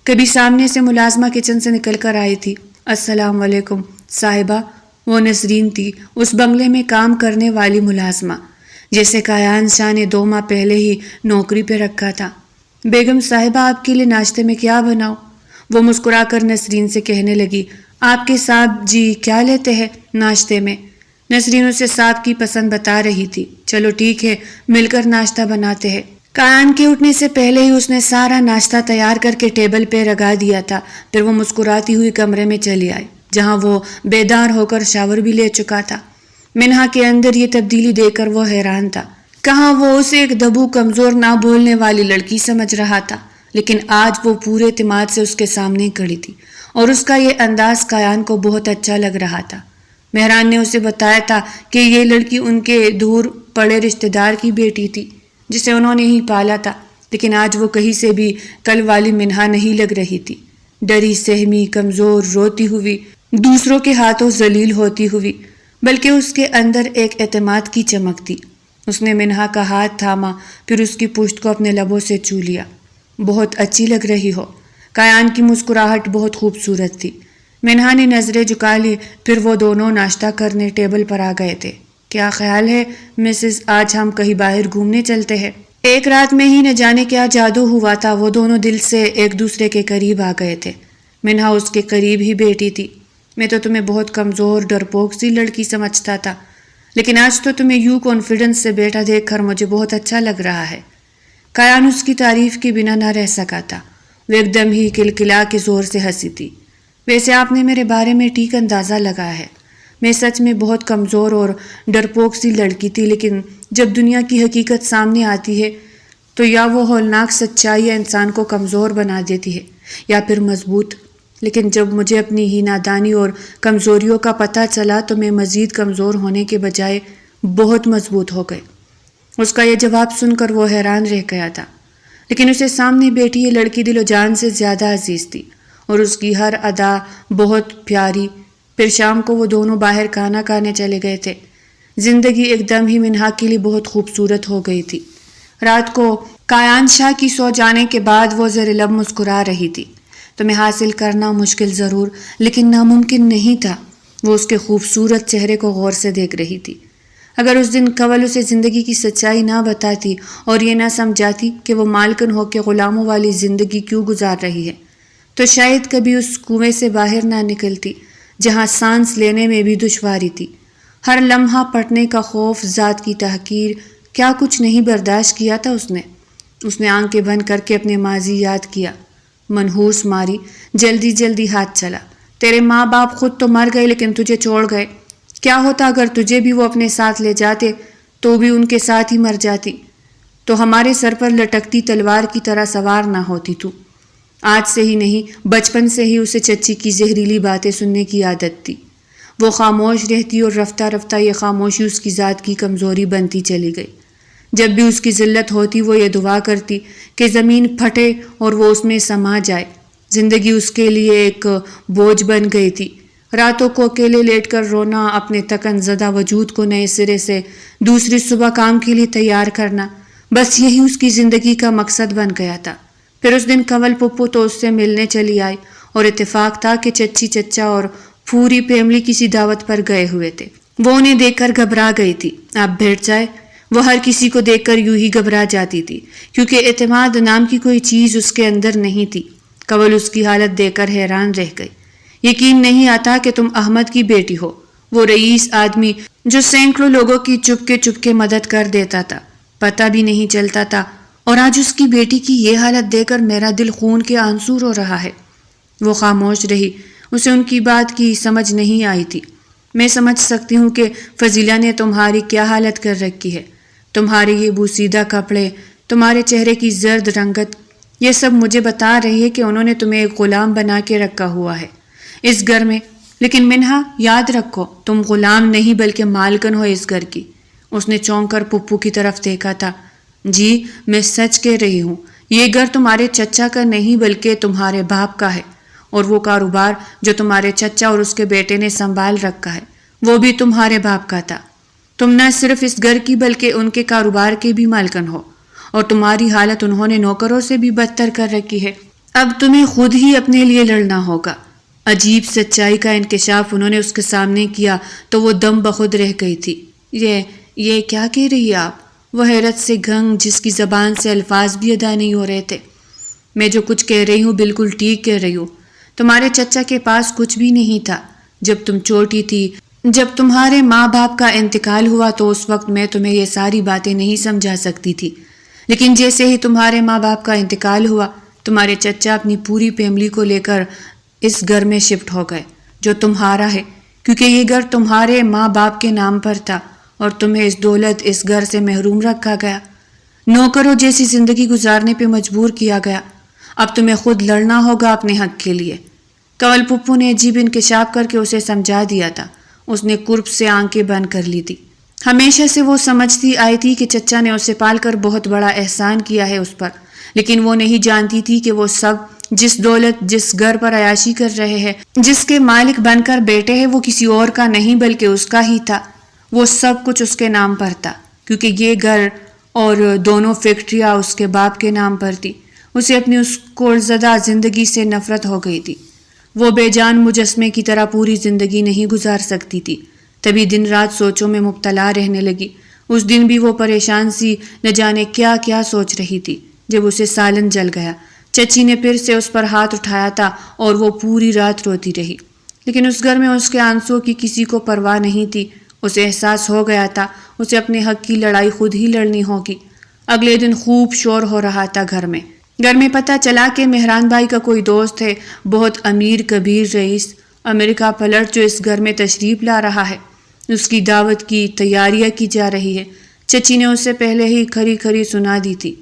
کبھی سامنے سے ملازمہ کچن سے نکل کر آئی تھی۔ السلام علیکم صاحبہ۔ وہ نسرین تھی، اس بنگلے میں کام کرنے والی ملازمہ جیسے کایان شاہ نے 2 ماہ پہلے ہی نوکری پہ رکھا تھا۔ بیگم صاحبہ آپ کے لیے ناشتے میں کیا بناؤ؟ وہ مسکرا کر نسرین سے کہنے لگی۔ آپ کے صاحب جی کیا لیتے ہیں ناشتے میں؟ نسرین اسے صاحب کی پسند بتا رہی تھی۔ چلو ٹھیک ہے، مل کر ناشتہ بناتے ہیں۔ کایان کے اٹھنے سے پہلے ہی اس نے سارا ناشتہ تیار کر کے ٹیبل پہ رکھا دیا تھا۔ پھر وہ مسکراتی ہوئی کمرے میں چلی آئی جہاں وہ بیدار ہو کر شاور بھی لے چکا تھا۔ منہا کے اندر یہ تبدیلی دیکھ کر وہ حیران تھا۔ کہاں وہ اسے ایک دبو کمزور نہ بولنے والی لڑکی سمجھ رہا تھا، لیکن آج وہ پورے اعتماد سے اس کے سامنے کھڑی تھی، اور اس کا یہ انداز کایان کو بہت اچھا لگ رہا تھا۔ مہران نے اسے بتایا تھا کہ یہ لڑکی ان کے دور پڑے رشتہ دار کی بیٹی تھی جسے انہوں نے ہی پالا تھا، لیکن آج وہ کہیں سے بھی کل والی منہا نہیں لگ رہی تھی۔ ڈری سہمی، کمزور، روتی ہوئی، دوسروں کے ہاتھوں ذلیل ہوتی ہوئی، بلکہ اس کے اندر ایک اعتماد کی چمک تھی۔ اس نے منہا کا ہاتھ تھاما، پھر اس کی پشت کو اپنے لبوں سے چو لیا۔ بہت اچھی لگ رہی ہو۔ کایان کی مسکراہٹ بہت خوبصورت تھی۔ منہا نے نظریں جھکا لی، پھر وہ دونوں ناشتہ کرنے ٹیبل پر آ گئے تھے۔ کیا خیال ہے مسز، آج ہم کہیں باہر گھومنے چلتے ہیں؟ ایک رات میں ہی نہ جانے کیا جادو ہوا تھا، وہ دونوں دل سے ایک دوسرے کے قریب آ گئے تھے۔ منہا اس کے قریب ہی بیٹھی تھی۔ میں تو تمہیں بہت کمزور ڈرپوک سی لڑکی سمجھتا تھا، لیکن آج تو تمہیں یوں کانفیڈنس سے بیٹھا دیکھ کر مجھے بہت اچھا لگ رہا ہے۔ کایان اس کی تعریف کے بنا نہ رہ سکا تھا۔ وہ ایک دم ہی کلکلا کے زور سے ہنسی تھی۔ ویسے آپ نے میرے بارے میں ٹھیک اندازہ لگایا ہے۔ میں سچ میں بہت کمزور اور ڈرپوک سی لڑکی تھی، لیکن جب دنیا کی حقیقت سامنے آتی ہے تو یا وہ ہولناک سچائی انسان کو کمزور بنا دیتی ہے یا پھر مضبوط۔ لیکن جب مجھے اپنی ہی نادانی اور کمزوریوں کا پتہ چلا تو میں مزید کمزور ہونے کے بجائے بہت مضبوط ہو گئے۔ اس کا یہ جواب سن کر وہ حیران رہ گیا تھا، لیکن اسے سامنے بیٹھی یہ لڑکی دل و جان سے زیادہ عزیز تھی، اور اس کی ہر ادا بہت پیاری۔ پھر شام کو وہ دونوں باہر کھانا کھانے چلے گئے تھے۔ زندگی ایک دم ہی منہا کے لیے بہت خوبصورت ہو گئی تھی۔ رات کو کایان شاہ کی سو جانے کے بعد وہ زیر لب مسکرا رہی تھی۔ تمہیں حاصل کرنا مشکل ضرور، لیکن ناممکن نہیں تھا۔ وہ اس کے خوبصورت چہرے کو غور سے دیکھ رہی تھی۔ اگر اس دن کنول اسے زندگی کی سچائی نہ بتاتی اور یہ نہ سمجھاتی کہ وہ مالکن ہو کے غلاموں والی زندگی کیوں گزار رہی ہے، تو شاید کبھی اس کنویں سے باہر نہ نکلتی جہاں سانس لینے میں بھی دشواری تھی۔ ہر لمحہ پٹنے کا خوف، ذات کی تحقیر، کیا کچھ نہیں برداشت کیا تھا اس نے آنکھیں بند کر کے اپنے ماضی یاد کیا، منحوس ماری، جلدی جلدی ہاتھ چلا۔ تیرے ماں باپ خود تو مر گئے لیکن تجھے چھوڑ گئے۔ کیا ہوتا اگر تجھے بھی وہ اپنے ساتھ لے جاتے تو بھی ان کے ساتھ ہی مر جاتی، تو ہمارے سر پر لٹکتی تلوار کی طرح سوار نہ ہوتی تو۔ آج سے ہی نہیں، بچپن سے ہی اسے چچی کی زہریلی باتیں سننے کی عادت تھی۔ وہ خاموش رہتی اور رفتہ رفتہ یہ خاموشی اس کی ذات کی کمزوری بنتی چلی گئی۔ جب بھی اس کی ذلت ہوتی وہ یہ دعا کرتی کہ زمین پھٹے اور وہ اس میں سما جائے۔ زندگی اس کے لیے ایک بوجھ بن گئی تھی۔ راتوں کو اکیلے لیٹ کر رونا، اپنے تکن زدہ وجود کو نئے سرے سے دوسری صبح کام کے لیے تیار کرنا، بس یہی اس کی زندگی کا مقصد بن گیا تھا۔ پھر اس دن کنول پپو تو اس سے ملنے چلی آئی، اور اتفاق تھا کہ چچی، چچا اور پوری فیملی کسی دعوت پر گئے ہوئے تھے۔ وہ انہیں دیکھ کر گھبرا گئی تھی۔ اب بیٹھ جائے۔ وہ ہر کسی کو دیکھ کر یوں ہی گھبرا جاتی تھی، کیونکہ اعتماد نام کی کوئی چیز اس کے اندر نہیں تھی۔ کنول اس کی حالت دیکھ کر حیران رہ گئی۔ یقین نہیں آتا کہ تم احمد کی بیٹی ہو۔ وہ رئیس آدمی جو سینکڑوں لوگوں کی چپکے مدد کر دیتا تھا، پتہ بھی نہیں چلتا تھا، اور آج اس کی بیٹی کی یہ حالت دیکھ کر میرا دل خون کے آنسو رو رہا ہے۔ وہ خاموش رہی، اسے ان کی بات کی سمجھ نہیں آئی تھی۔ میں سمجھ سکتی ہوں کہ فضیلہ نے تمہاری کیا حالت کر رکھی ہے۔ تمہارے یہ بوسیدہ کپڑے، تمہارے چہرے کی زرد رنگت، یہ سب مجھے بتا رہی ہے کہ انہوں نے تمہیں ایک غلام بنا کے رکھا ہوا ہے اس گھر میں۔ لیکن منہا، یاد رکھو، تم غلام نہیں بلکہ مالکن ہو اس گھر کی۔ اس نے چونک کر پپو کی طرف دیکھا تھا۔ جی، میں سچ کہہ رہی ہوں، یہ گھر تمہارے چچا کا نہیں بلکہ تمہارے باپ کا ہے، اور وہ کاروبار جو تمہارے چچا اور اس کے بیٹے نے سنبھال رکھا ہے وہ بھی تمہارے باپ کا تھا۔ تم نہ صرف اس گھر کی بلکہ ان کے کاروبار کے بھی مالکن ہو، اور تمہاری حالت انہوں نے نوکروں سے بھی بدتر کر رکھی ہے۔ اب تمہیں خود ہی اپنے لیے لڑنا ہوگا۔ عجیب سچائی کا انکشاف انہوں نے اس کے سامنے کیا تو وہ دم بخود رہ گئی تھی۔ یہ کیا کہہ رہی ہے آپ؟ وہ حیرت سے گھنگ، جس کی زبان سے الفاظ بھی ادا نہیں ہو رہے تھے۔ میں جو کچھ کہہ رہی ہوں بالکل ٹھیک کہہ رہی ہوں۔ تمہارے چچا کے پاس کچھ بھی نہیں تھا جب تم چھوٹی تھی۔ جب تمہارے ماں باپ کا انتقال ہوا تو اس وقت میں تمہیں یہ ساری باتیں نہیں سمجھا سکتی تھی، لیکن جیسے ہی تمہارے ماں باپ کا انتقال ہوا، تمہارے چچا اپنی پوری فیملی کو لے کر اس گھر میں شفٹ ہو گئے جو تمہارا ہے، کیونکہ یہ گھر تمہارے ماں باپ کے نام پر تھا اور تمہیں اس دولت، اس گھر سے محروم رکھا گیا، نوکروں جیسی زندگی گزارنے پہ مجبور کیا گیا۔ اب تمہیں خود لڑنا ہوگا اپنے حق کے لیے۔ کنول پپو نے عجیب انکشاف کر کے اسے سمجھا دیا تھا۔ اس نے قرب سے آنکھیں بند کر لی تھی۔ ہمیشہ سے وہ سمجھتی آئی تھی کہ چچا نے اسے پال کر بہت بڑا احسان کیا ہے اس پر، لیکن وہ نہیں جانتی تھی کہ وہ سب، جس دولت، جس گھر پر عیاشی کر رہے ہیں، جس کے مالک بن کر بیٹھے ہیں، وہ کسی اور کا نہیں بلکہ اس کا ہی تھا۔ وہ سب کچھ اس کے نام پر تھا، کیونکہ یہ گھر اور دونوں فیکٹریاں اس کے باپ کے نام پر تھی۔ اسے اپنی اس کورزدہ زندگی سے نفرت ہو گئی تھی۔ وہ بے جان مجسمے کی طرح پوری زندگی نہیں گزار سکتی تھی، تبھی دن رات سوچوں میں مبتلا رہنے لگی۔ اس دن بھی وہ پریشان سی، نہ جانے کیا کیا سوچ رہی تھی، جب اسے سالن جل گیا۔ چچی نے پھر سے اس پر ہاتھ اٹھایا تھا اور وہ پوری رات روتی رہی، لیکن اس گھر میں اس کے آنسوں کی کسی کو پرواہ نہیں تھی۔ اسے احساس ہو گیا تھا اسے اپنے حق کی لڑائی خود ہی لڑنی ہوگی۔ اگلے دن خوب شور ہو رہا تھا گھر میں۔ پتہ چلا کہ مہران بھائی کا کوئی دوست ہے، بہت امیر کبیر رئیس، امریکہ پلٹ، جو اس گھر میں تشریف لا رہا ہے۔ اس کی دعوت کی تیاریاں کی جا رہی ہے۔ چچی نے اسے پہلے ہی کھری سنا دی تھی۔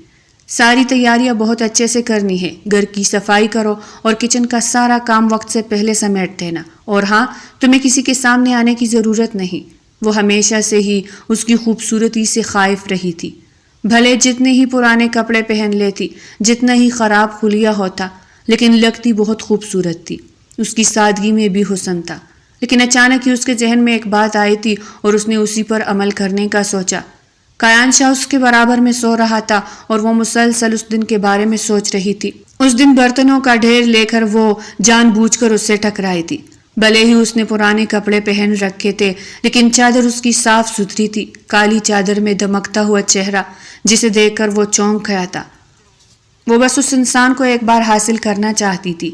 ساری تیاریاں بہت اچھے سے کرنی ہے، گھر کی صفائی کرو اور کچن کا سارا کام وقت سے پہلے سمیٹ دینا، اور ہاں، تمہیں کسی کے سامنے آنے کی ضرورت نہیں۔ وہ ہمیشہ سے ہی اس کی خوبصورتی سے خائف رہی تھی، بھلے جتنے ہی پرانے کپڑے پہن لیتی، جتنا ہی خراب خلیہ ہوتا، لیکن لگتی بہت خوبصورت تھی۔ اس کی سادگی میں بھی حسن تھا، لیکن اچانک ہی اس کے ذہن میں ایک بات آئی تھی اور اس نے اسی پر عمل کرنے کا سوچا۔ کایان شاہ اس کے برابر میں سو رہا تھا اور وہ مسلسل اس دن کے بارے میں سوچ رہی تھی۔ اس دن برتنوں کا ڈھیر لے کر وہ جان بوجھ کر اس سے ٹکرائی تھی۔ بھلے ہی اس نے پرانے کپڑے پہن رکھے تھے، لیکن چادر اس کی صاف ستھری تھی، کالی چادر میں دمکتا ہوا چہرہ، جسے دیکھ کر وہ چونک گیا تھا۔ وہ بس اس انسان کو ایک بار حاصل کرنا چاہتی تھی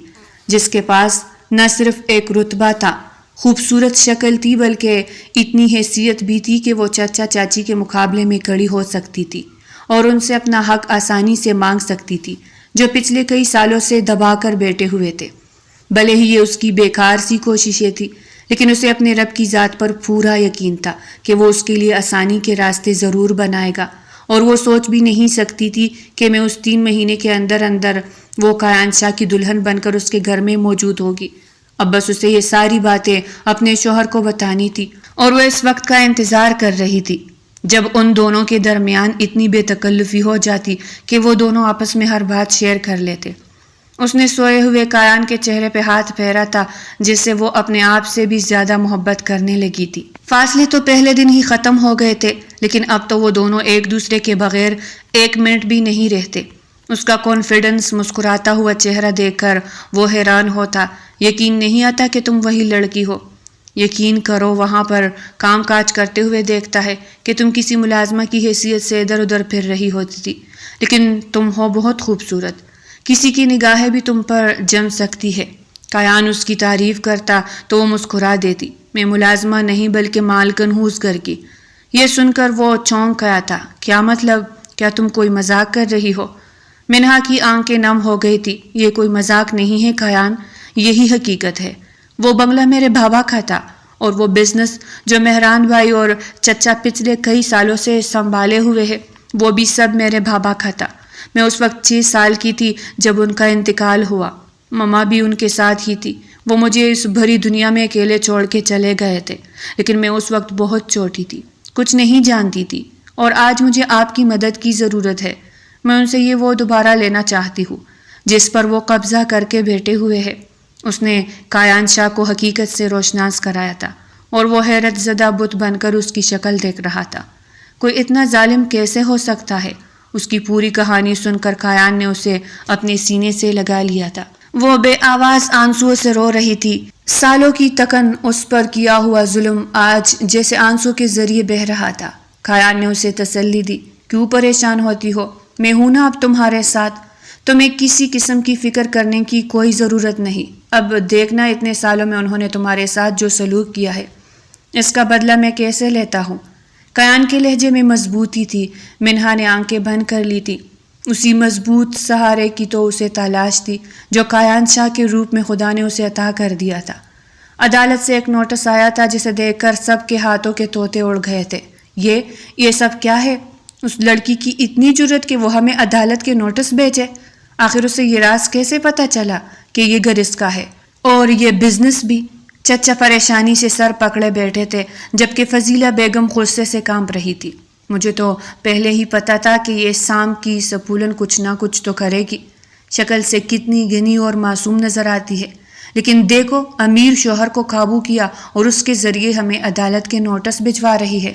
جس کے پاس نہ صرف ایک رتبہ تھا، خوبصورت شکل تھی، بلکہ اتنی حیثیت بھی تھی کہ وہ چچا چاچی کے مقابلے میں کھڑی ہو سکتی تھی اور ان سے اپنا حق آسانی سے مانگ سکتی تھی، جو پچھلے کئی سالوں سے دبا کر بیٹھے ہوئے تھے۔ بھلے ہی یہ اس کی بیکار سی کوششیں تھی، لیکن اسے اپنے رب کی ذات پر پورا یقین تھا کہ وہ اس کے لیے آسانی کے راستے ضرور بنائے گا، اور وہ سوچ بھی نہیں سکتی تھی کہ میں اس 3 مہینے کے اندر وہ کایان شاہ کی دلہن بن کر اس کے گھر میں موجود ہوگی۔ اب بس اسے یہ ساری باتیں اپنے شوہر کو بتانی تھی، اور وہ اس وقت کا انتظار کر رہی تھی جب ان دونوں کے درمیان اتنی بے تکلفی ہو جاتی کہ وہ دونوں آپس میں ہر بات شیئر کر لیتے۔ اس نے سوئے ہوئے کایان کے چہرے پہ ہاتھ پھیرا تھا، جس سے وہ اپنے آپ سے بھی زیادہ محبت کرنے لگی تھی۔ فاصلے تو پہلے دن ہی ختم ہو گئے تھے، لیکن اب تو وہ دونوں ایک دوسرے کے بغیر 1 منٹ بھی نہیں رہتے۔ اس کا کانفیڈنس، مسکراتا ہوا چہرہ دیکھ کر وہ حیران ہوتا۔ یقین نہیں آتا کہ تم وہی لڑکی ہو۔ یقین کرو، وہاں پر کام کاج کرتے ہوئے دیکھتا ہے کہ تم کسی ملازمہ کی حیثیت سے ادھر ادھر پھر رہی ہوتی تھی، لیکن تم ہو بہت خوبصورت، کسی کی نگاہیں بھی تم پر جم سکتی ہے۔ کایان اس کی تعریف کرتا تو وہ مسکرا دیتی۔ میں ملازمہ نہیں بلکہ مالکن ہوں اس گھر کی۔ یہ سن کر وہ چونک گیا تھا۔ کیا مطلب؟ کیا تم کوئی مذاق کر رہی ہو؟ منہا کی آنکھیں نم ہو گئی تھی۔ یہ کوئی مذاق نہیں ہے کایان، یہی حقیقت ہے۔ وہ بنگلہ میرے بھابا کا تھا، اور وہ بزنس جو مہران بھائی اور چچا پچھلے کئی سالوں سے سنبھالے ہوئے ہے، وہ بھی سب میرے بھابا کا تھا۔ میں اس وقت 6 سال کی تھی جب ان کا انتقال ہوا۔ مما بھی ان کے ساتھ ہی تھی۔ وہ مجھے اس بھری دنیا میں اکیلے چھوڑ کے چلے گئے تھے، لیکن میں اس وقت بہت چھوٹی تھی، کچھ نہیں جانتی تھی، اور آج مجھے آپ کی مدد کی ضرورت ہے۔ میں ان سے یہ وہ دوبارہ لینا چاہتی ہوں جس پر وہ قبضہ کر کے بیٹھے ہوئے ہے۔ اس نے کایان شاہ کو حقیقت سے روشناس کرایا تھا، اور وہ حیرت زدہ بت بن کر اس کی شکل دیکھ رہا تھا۔ کوئی اتنا ظالم کیسے ہو سکتا ہے؟ اس کی پوری کہانی سن کر کایان نے اسے اپنے سینے سے لگا لیا تھا۔ وہ بے آواز آنسوؤں سے رو رہی تھی۔ سالوں کی تکن اس پر کیا ہوا ظلم آج جیسے آنسو کے ذریعے بہہ رہا تھا۔ کایان نے اسے تسلی دی۔ کیوں پریشان ہوتی ہو؟ میں ہوں نا اب تمہارے ساتھ۔ تمہیں کسی قسم کی فکر کرنے کی کوئی ضرورت نہیں۔ اب دیکھنا اتنے سالوں میں انہوں نے تمہارے ساتھ جو سلوک کیا ہے، اس کا بدلہ میں کیسے لیتا ہوں۔ کایان کے لہجے میں مضبوطی تھی۔ منہا نے آنکھیں بند کر لی تھی۔ اسی مضبوط سہارے کی تو اسے تلاش تھی جو کایان شاہ کے روپ میں خدا نے اسے عطا کر دیا تھا۔ عدالت سے ایک نوٹس آیا تھا جسے دیکھ کر سب کے ہاتھوں کے طوطے اڑ گئے تھے۔ یہ سب کیا ہے؟ اس لڑکی کی اتنی جرت کہ وہ ہمیں عدالت کے نوٹس بھیجے۔ آخر اسے یہ راز کیسے پتا چلا کہ یہ گھر اس کا ہے، اور یہ بزنس بھی؟ چچا پریشانی سے سر پکڑے بیٹھے تھے، جبکہ فضیلہ بیگم غصے سے کانپ رہی تھی۔ مجھے تو پہلے ہی پتا تھا کہ یہ سام کی سپولن کچھ نہ کچھ تو کرے گی۔ شکل سے کتنی گنی اور معصوم نظر آتی ہے، لیکن دیکھو امیر شوہر کو قابو کیا اور اس کے ذریعے ہمیں عدالت کے نوٹس بھجوا رہی ہے۔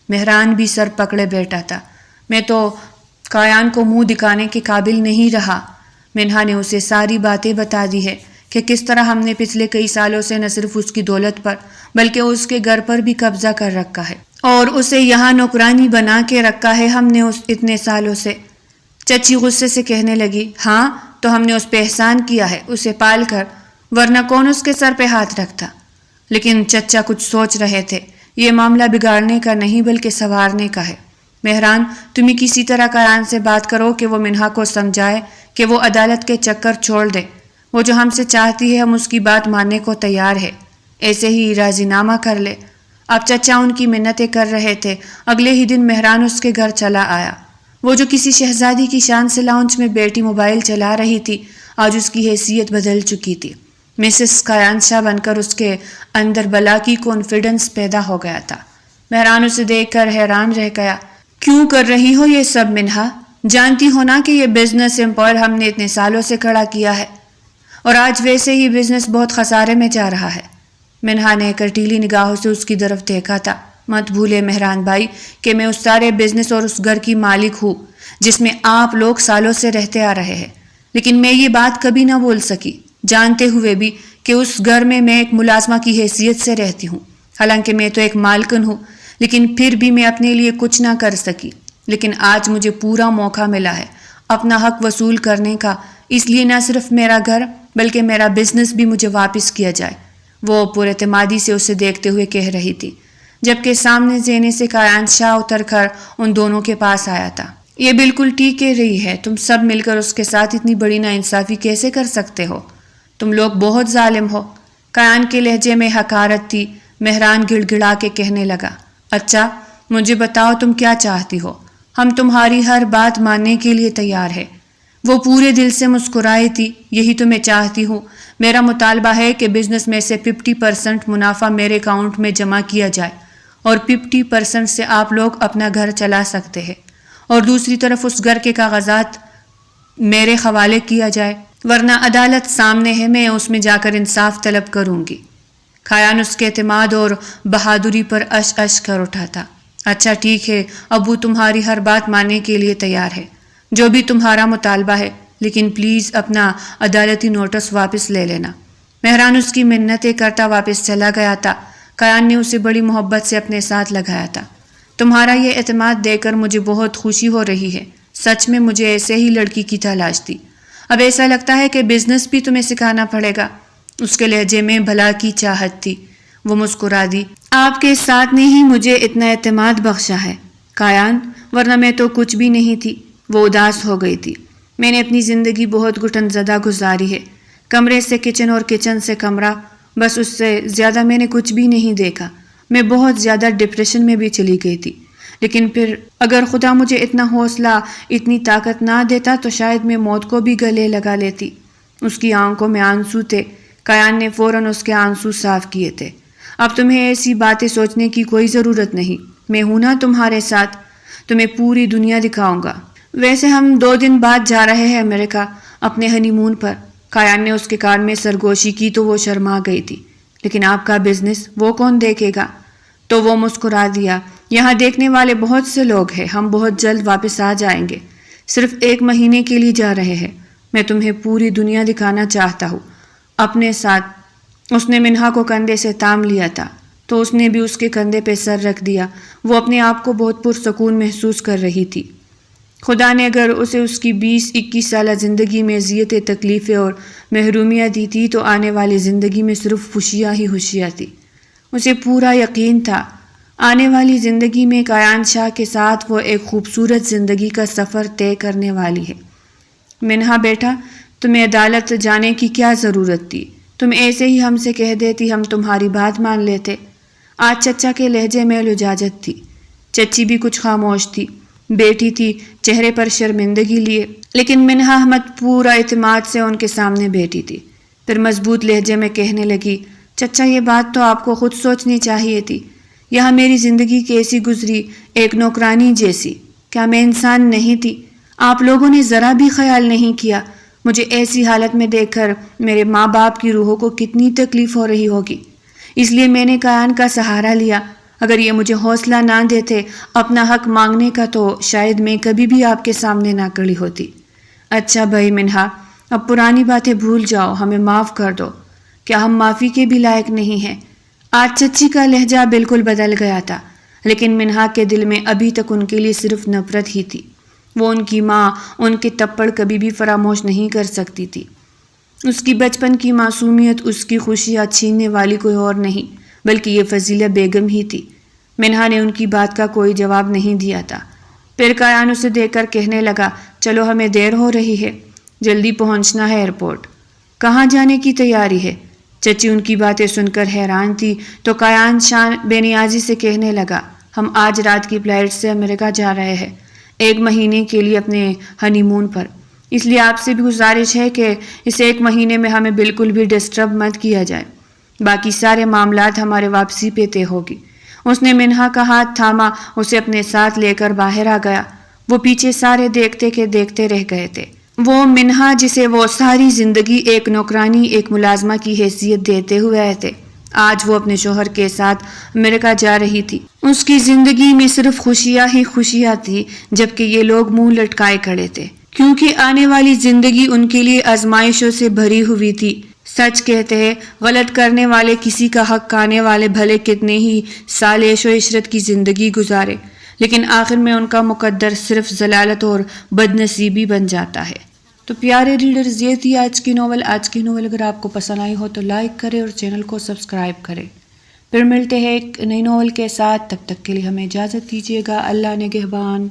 مہران بھی سر پکڑے بیٹھا تھا۔ میں تو کایان کو منہ دکھانے کے قابل نہیں رہا۔ منہا نے اسے ساری باتیں بتا دی ہے کہ کس طرح ہم نے پچھلے کئی سالوں سے نہ صرف اس کی دولت پر بلکہ اس کے گھر پر بھی قبضہ کر رکھا ہے، اور اسے یہاں نوکرانی بنا کے رکھا ہے ہم نے اتنے سالوں سے۔ چچی غصے سے کہنے لگی، ہاں تو ہم نے اس پہ احسان کیا ہے، اسے پال کر، ورنہ کون اس کے سر پہ ہاتھ رکھتا۔ لیکن چچا کچھ سوچ رہے تھے۔ یہ معاملہ بگاڑنے کا نہیں بلکہ سنوارنے کا ہے۔ مہران، تمہیں کسی طرح کایان سے بات کرو کہ وہ منہا کو سمجھائے کہ وہ عدالت کے چکر چھوڑ دے۔ وہ جو ہم سے چاہتی ہے ہم اس کی بات ماننے کو تیار ہے، ایسے ہی راضی نامہ کر لے۔ اب چچا ان کی منتیں کر رہے تھے۔ اگلے ہی دن مہران اس کے گھر چلا آیا۔ وہ جو کسی شہزادی کی شان سے لاؤنج میں بیٹھی موبائل چلا رہی تھی، آج اس کی حیثیت بدل چکی تھی۔ مسز کایان شاہ بن کر اس کے اندر بلا کی کانفیڈنس پیدا ہو گیا تھا۔ مہران اسے دیکھ کر حیران رہ گیا۔ کیوں کر رہی ہو یہ سب منہا؟ جانتی ہو نا کہ یہ بزنس امپائر ہم نے اتنے سالوں سے کھڑا کیا ہے، اور آج ویسے ہی بزنس بہت خسارے میں جا رہا ہے۔ منہا نے کٹیلی نگاہوں سے اس کی طرف دیکھا تھا۔ مت بھولے مہران بھائی کہ میں اس سارے بزنس اور اس گھر کی مالک ہوں جس میں آپ لوگ سالوں سے رہتے آ رہے ہیں، لیکن میں یہ بات کبھی نہ بول سکی، جانتے ہوئے بھی کہ اس گھر میں ایک ملازمہ کی حیثیت سے رہتی ہوں۔ حالانکہ میں تو ایک مالکن ہوں، لیکن پھر بھی میں اپنے لیے کچھ نہ کر سکی۔ لیکن آج مجھے پورا موقع ملا ہے اپنا حق وصول کرنے کا، اس لیے نہ صرف میرا گھر بلکہ میرا بزنس بھی مجھے واپس کیا جائے۔ وہ پر اعتمادی سے اسے دیکھتے ہوئے کہہ رہی تھی، جبکہ سامنے زینے سے کایان شاہ اتر کر ان دونوں کے پاس آیا تھا۔ یہ بالکل ٹھیک کہہ رہی ہے، تم سب مل کر اس کے ساتھ اتنی بڑی ناانصافی کیسے کر سکتے ہو؟ تم لوگ بہت ظالم ہو۔ کایان کے لہجے میں حقارت تھی۔ مہران گڑ گڑا کے کہنے لگا، اچھا مجھے بتاؤ تم کیا چاہتی ہو؟ ہم تمہاری ہر بات ماننے کے لیے تیار ہے۔ وہ پورے دل سے مسکرائی تھی۔ یہی تو میں چاہتی ہوں۔ میرا مطالبہ ہے کہ بزنس میں سے 50% منافع میرے اکاؤنٹ میں جمع کیا جائے، اور 50% سے آپ لوگ اپنا گھر چلا سکتے ہیں، اور دوسری طرف اس گھر کے کاغذات میرے حوالے کیا جائے، ورنہ عدالت سامنے ہے، میں اس میں جا کر انصاف طلب کروں گی۔ کایان اس کے اعتماد اور بہادری پر اش اش کر اٹھا تھا۔ اچھا ٹھیک ہے، ابو تمہاری ہر بات ماننے کے لیے تیار ہے، جو بھی تمہارا مطالبہ ہے، لیکن پلیز اپنا عدالتی نوٹس واپس لے لینا۔ مہران اس کی منتیں کرتا واپس چلا گیا تھا۔ کایان نے اسے بڑی محبت سے اپنے ساتھ لگایا تھا۔ تمہارا یہ اعتماد دے کر مجھے بہت خوشی ہو رہی ہے، سچ میں مجھے ایسے ہی لڑکی کی تلاش تھی۔ اب ایسا لگتا ہے کہ بزنس بھی تمہیں سکھانا پڑے گا۔ اس کے لہجے میں بھلا کی چاہت تھی۔ وہ مسکرا دی۔ آپ کے ساتھ نے ہی مجھے اتنا اعتماد بخشا ہے کایان، ورنہ میں تو کچھ بھی نہیں تھی۔ وہ اداس ہو گئی تھی۔ میں نے اپنی زندگی بہت گھٹن زدہ گزاری ہے۔ کمرے سے کچن اور کچن سے کمرہ، بس اس سے زیادہ میں نے کچھ بھی نہیں دیکھا۔ میں بہت زیادہ ڈپریشن میں بھی چلی گئی تھی، لیکن پھر اگر خدا مجھے اتنا حوصلہ، اتنی طاقت نہ دیتا تو شاید میں موت کو بھی گلے لگا لیتی۔ اس کی آنکھوں میں آنسو تھے۔ کایان نے فوراً اس کے آنسو صاف کیے تھے۔ اب تمہیں ایسی باتیں سوچنے کی کوئی ضرورت نہیں۔ میں ہوں نا تمہارے ساتھ، تمہیں پوری دنیا دکھاؤں گا۔ ویسے ہم 2 دن بعد جا رہے ہیں امریکہ اپنے ہنی مون پر۔ کایان نے اس کے کان میں سرگوشی کی تو وہ شرما گئی تھی۔ لیکن آپ کا بزنس وہ کون دیکھے گا؟ تو وہ مسکرا دیا۔ یہاں دیکھنے والے بہت سے لوگ ہیں، ہم بہت جلد واپس آ جائیں گے، صرف 1 مہینے کے لیے جا رہے ہیں۔ میں تمہیں پوری دنیا دکھانا چاہتا ہوں اپنے ساتھ۔ اس نے منہا کو کندھے سے تام لیا تھا تو اس نے بھی اس کے کندھے پہ سر رکھ دیا۔ وہ اپنے آپ کو بہت پرسکون محسوس کر رہی تھی۔ خدا نے اگر اسے اس کی 20-21 سالہ زندگی میں اذیتیں، تکلیفیں اور محرومیاں دی تھی تو آنے والی زندگی میں صرف خوشیاں ہی خوشیاں تھی۔ اسے پورا یقین تھا آنے والی زندگی میں کایان شاہ کے ساتھ وہ ایک خوبصورت زندگی کا سفر طے کرنے والی ہے۔ منہا بیٹا، تمہیں عدالت جانے کی کیا ضرورت تھی؟ تم ایسے ہی ہم سے کہہ دیتی، ہم تمہاری بات مان لیتے۔ آج چچا کے لہجے میں لجاجت تھی۔ چچی بھی کچھ خاموش تھی، بیٹی تھی، چہرے پر شرمندگی لیے، لیکن منہا احمد پورا اعتماد سے ان کے سامنے بیٹھی تھی۔ پھر مضبوط لہجے میں کہنے لگی، چچا یہ بات تو آپ کو خود سوچنی چاہیے تھی۔ یہاں میری زندگی کیسی گزری، ایک نوکرانی جیسی۔ کیا میں انسان نہیں تھی؟ آپ لوگوں نے ذرا بھی خیال نہیں کیا مجھے ایسی حالت میں دیکھ کر میرے ماں باپ کی روحوں کو کتنی تکلیف ہو رہی ہوگی۔ اس لیے میں نے کایان کا سہارا لیا۔ اگر یہ مجھے حوصلہ نہ دیتے اپنا حق مانگنے کا تو شاید میں کبھی بھی آپ کے سامنے نہ کھڑی ہوتی۔ اچھا بھائی منہا، اب پرانی باتیں بھول جاؤ، ہمیں معاف کر دو۔ کیا ہم معافی کے بھی لائق نہیں ہیں؟ آج چچی کا لہجہ بالکل بدل گیا تھا، لیکن منہا کے دل میں ابھی تک ان کے لیے صرف نفرت ہی تھی۔ وہ ان کی ماں ان کے تپڑ کبھی بھی فراموش نہیں کر سکتی تھی۔ اس کی بچپن کی معصومیت، اس کی خوشیاں چھیننے والی کوئی اور نہیں بلکہ یہ فضیلہ بیگم ہی تھی۔ منہا نے ان کی بات کا کوئی جواب نہیں دیا تھا۔ پھر کایان اسے دیکھ کر کہنے لگا، چلو ہمیں دیر ہو رہی ہے، جلدی پہنچنا ہے ایئرپورٹ۔ کہاں جانے کی تیاری ہے؟ چچی ان کی باتیں سن کر حیران تھی تو کایان شان بے نیازی سے کہنے لگا، ہم آج رات کی فلائٹ سے امریکہ جا رہے ہیں 1 مہینے کے لیے اپنے ہنی مون پر۔ اس لیے آپ سے بھی گزارش ہے کہ اس 1 مہینے میں ہمیں بالکل بھی ڈسٹرب مت کیا جائے، باقی سارے معاملات ہمارے واپسی پہ طے ہوگی۔ اس نے منہا کا ہاتھ تھاما، اسے اپنے ساتھ لے کر باہر آ گیا۔ وہ پیچھے سارے دیکھتے کے دیکھتے رہ گئے تھے۔ وہ منہا جسے وہ ساری زندگی ایک نوکرانی، ایک ملازمہ کی حیثیت دیتے ہوئے آئے تھے، آج وہ اپنے شوہر کے ساتھ امریکہ جا رہی تھی۔ اس کی زندگی میں صرف خوشیاں ہی خوشیاں تھی، جبکہ یہ لوگ منہ لٹکائے کھڑے تھے، کیونکہ آنے والی زندگی ان کے لیے آزمائشوں سے بھری ہوئی تھی۔ سچ کہتے ہیں، غلط کرنے والے کسی کا حق کھانے والے بھلے کتنے ہی سال عیش و عشرت کی زندگی گزارے، لیکن آخر میں ان کا مقدر صرف ضلالت اور بد نصیبی بن جاتا ہے۔ تو پیارے ریڈرز، یہ تھی آج کی ناول۔ اگر آپ کو پسند آئی ہو تو لائک کریں اور چینل کو سبسکرائب کریں۔ پھر ملتے ہیں ایک نئی ناول کے ساتھ، تب تک کے لیے ہمیں اجازت دیجیے گا۔ اللہ نگہبان۔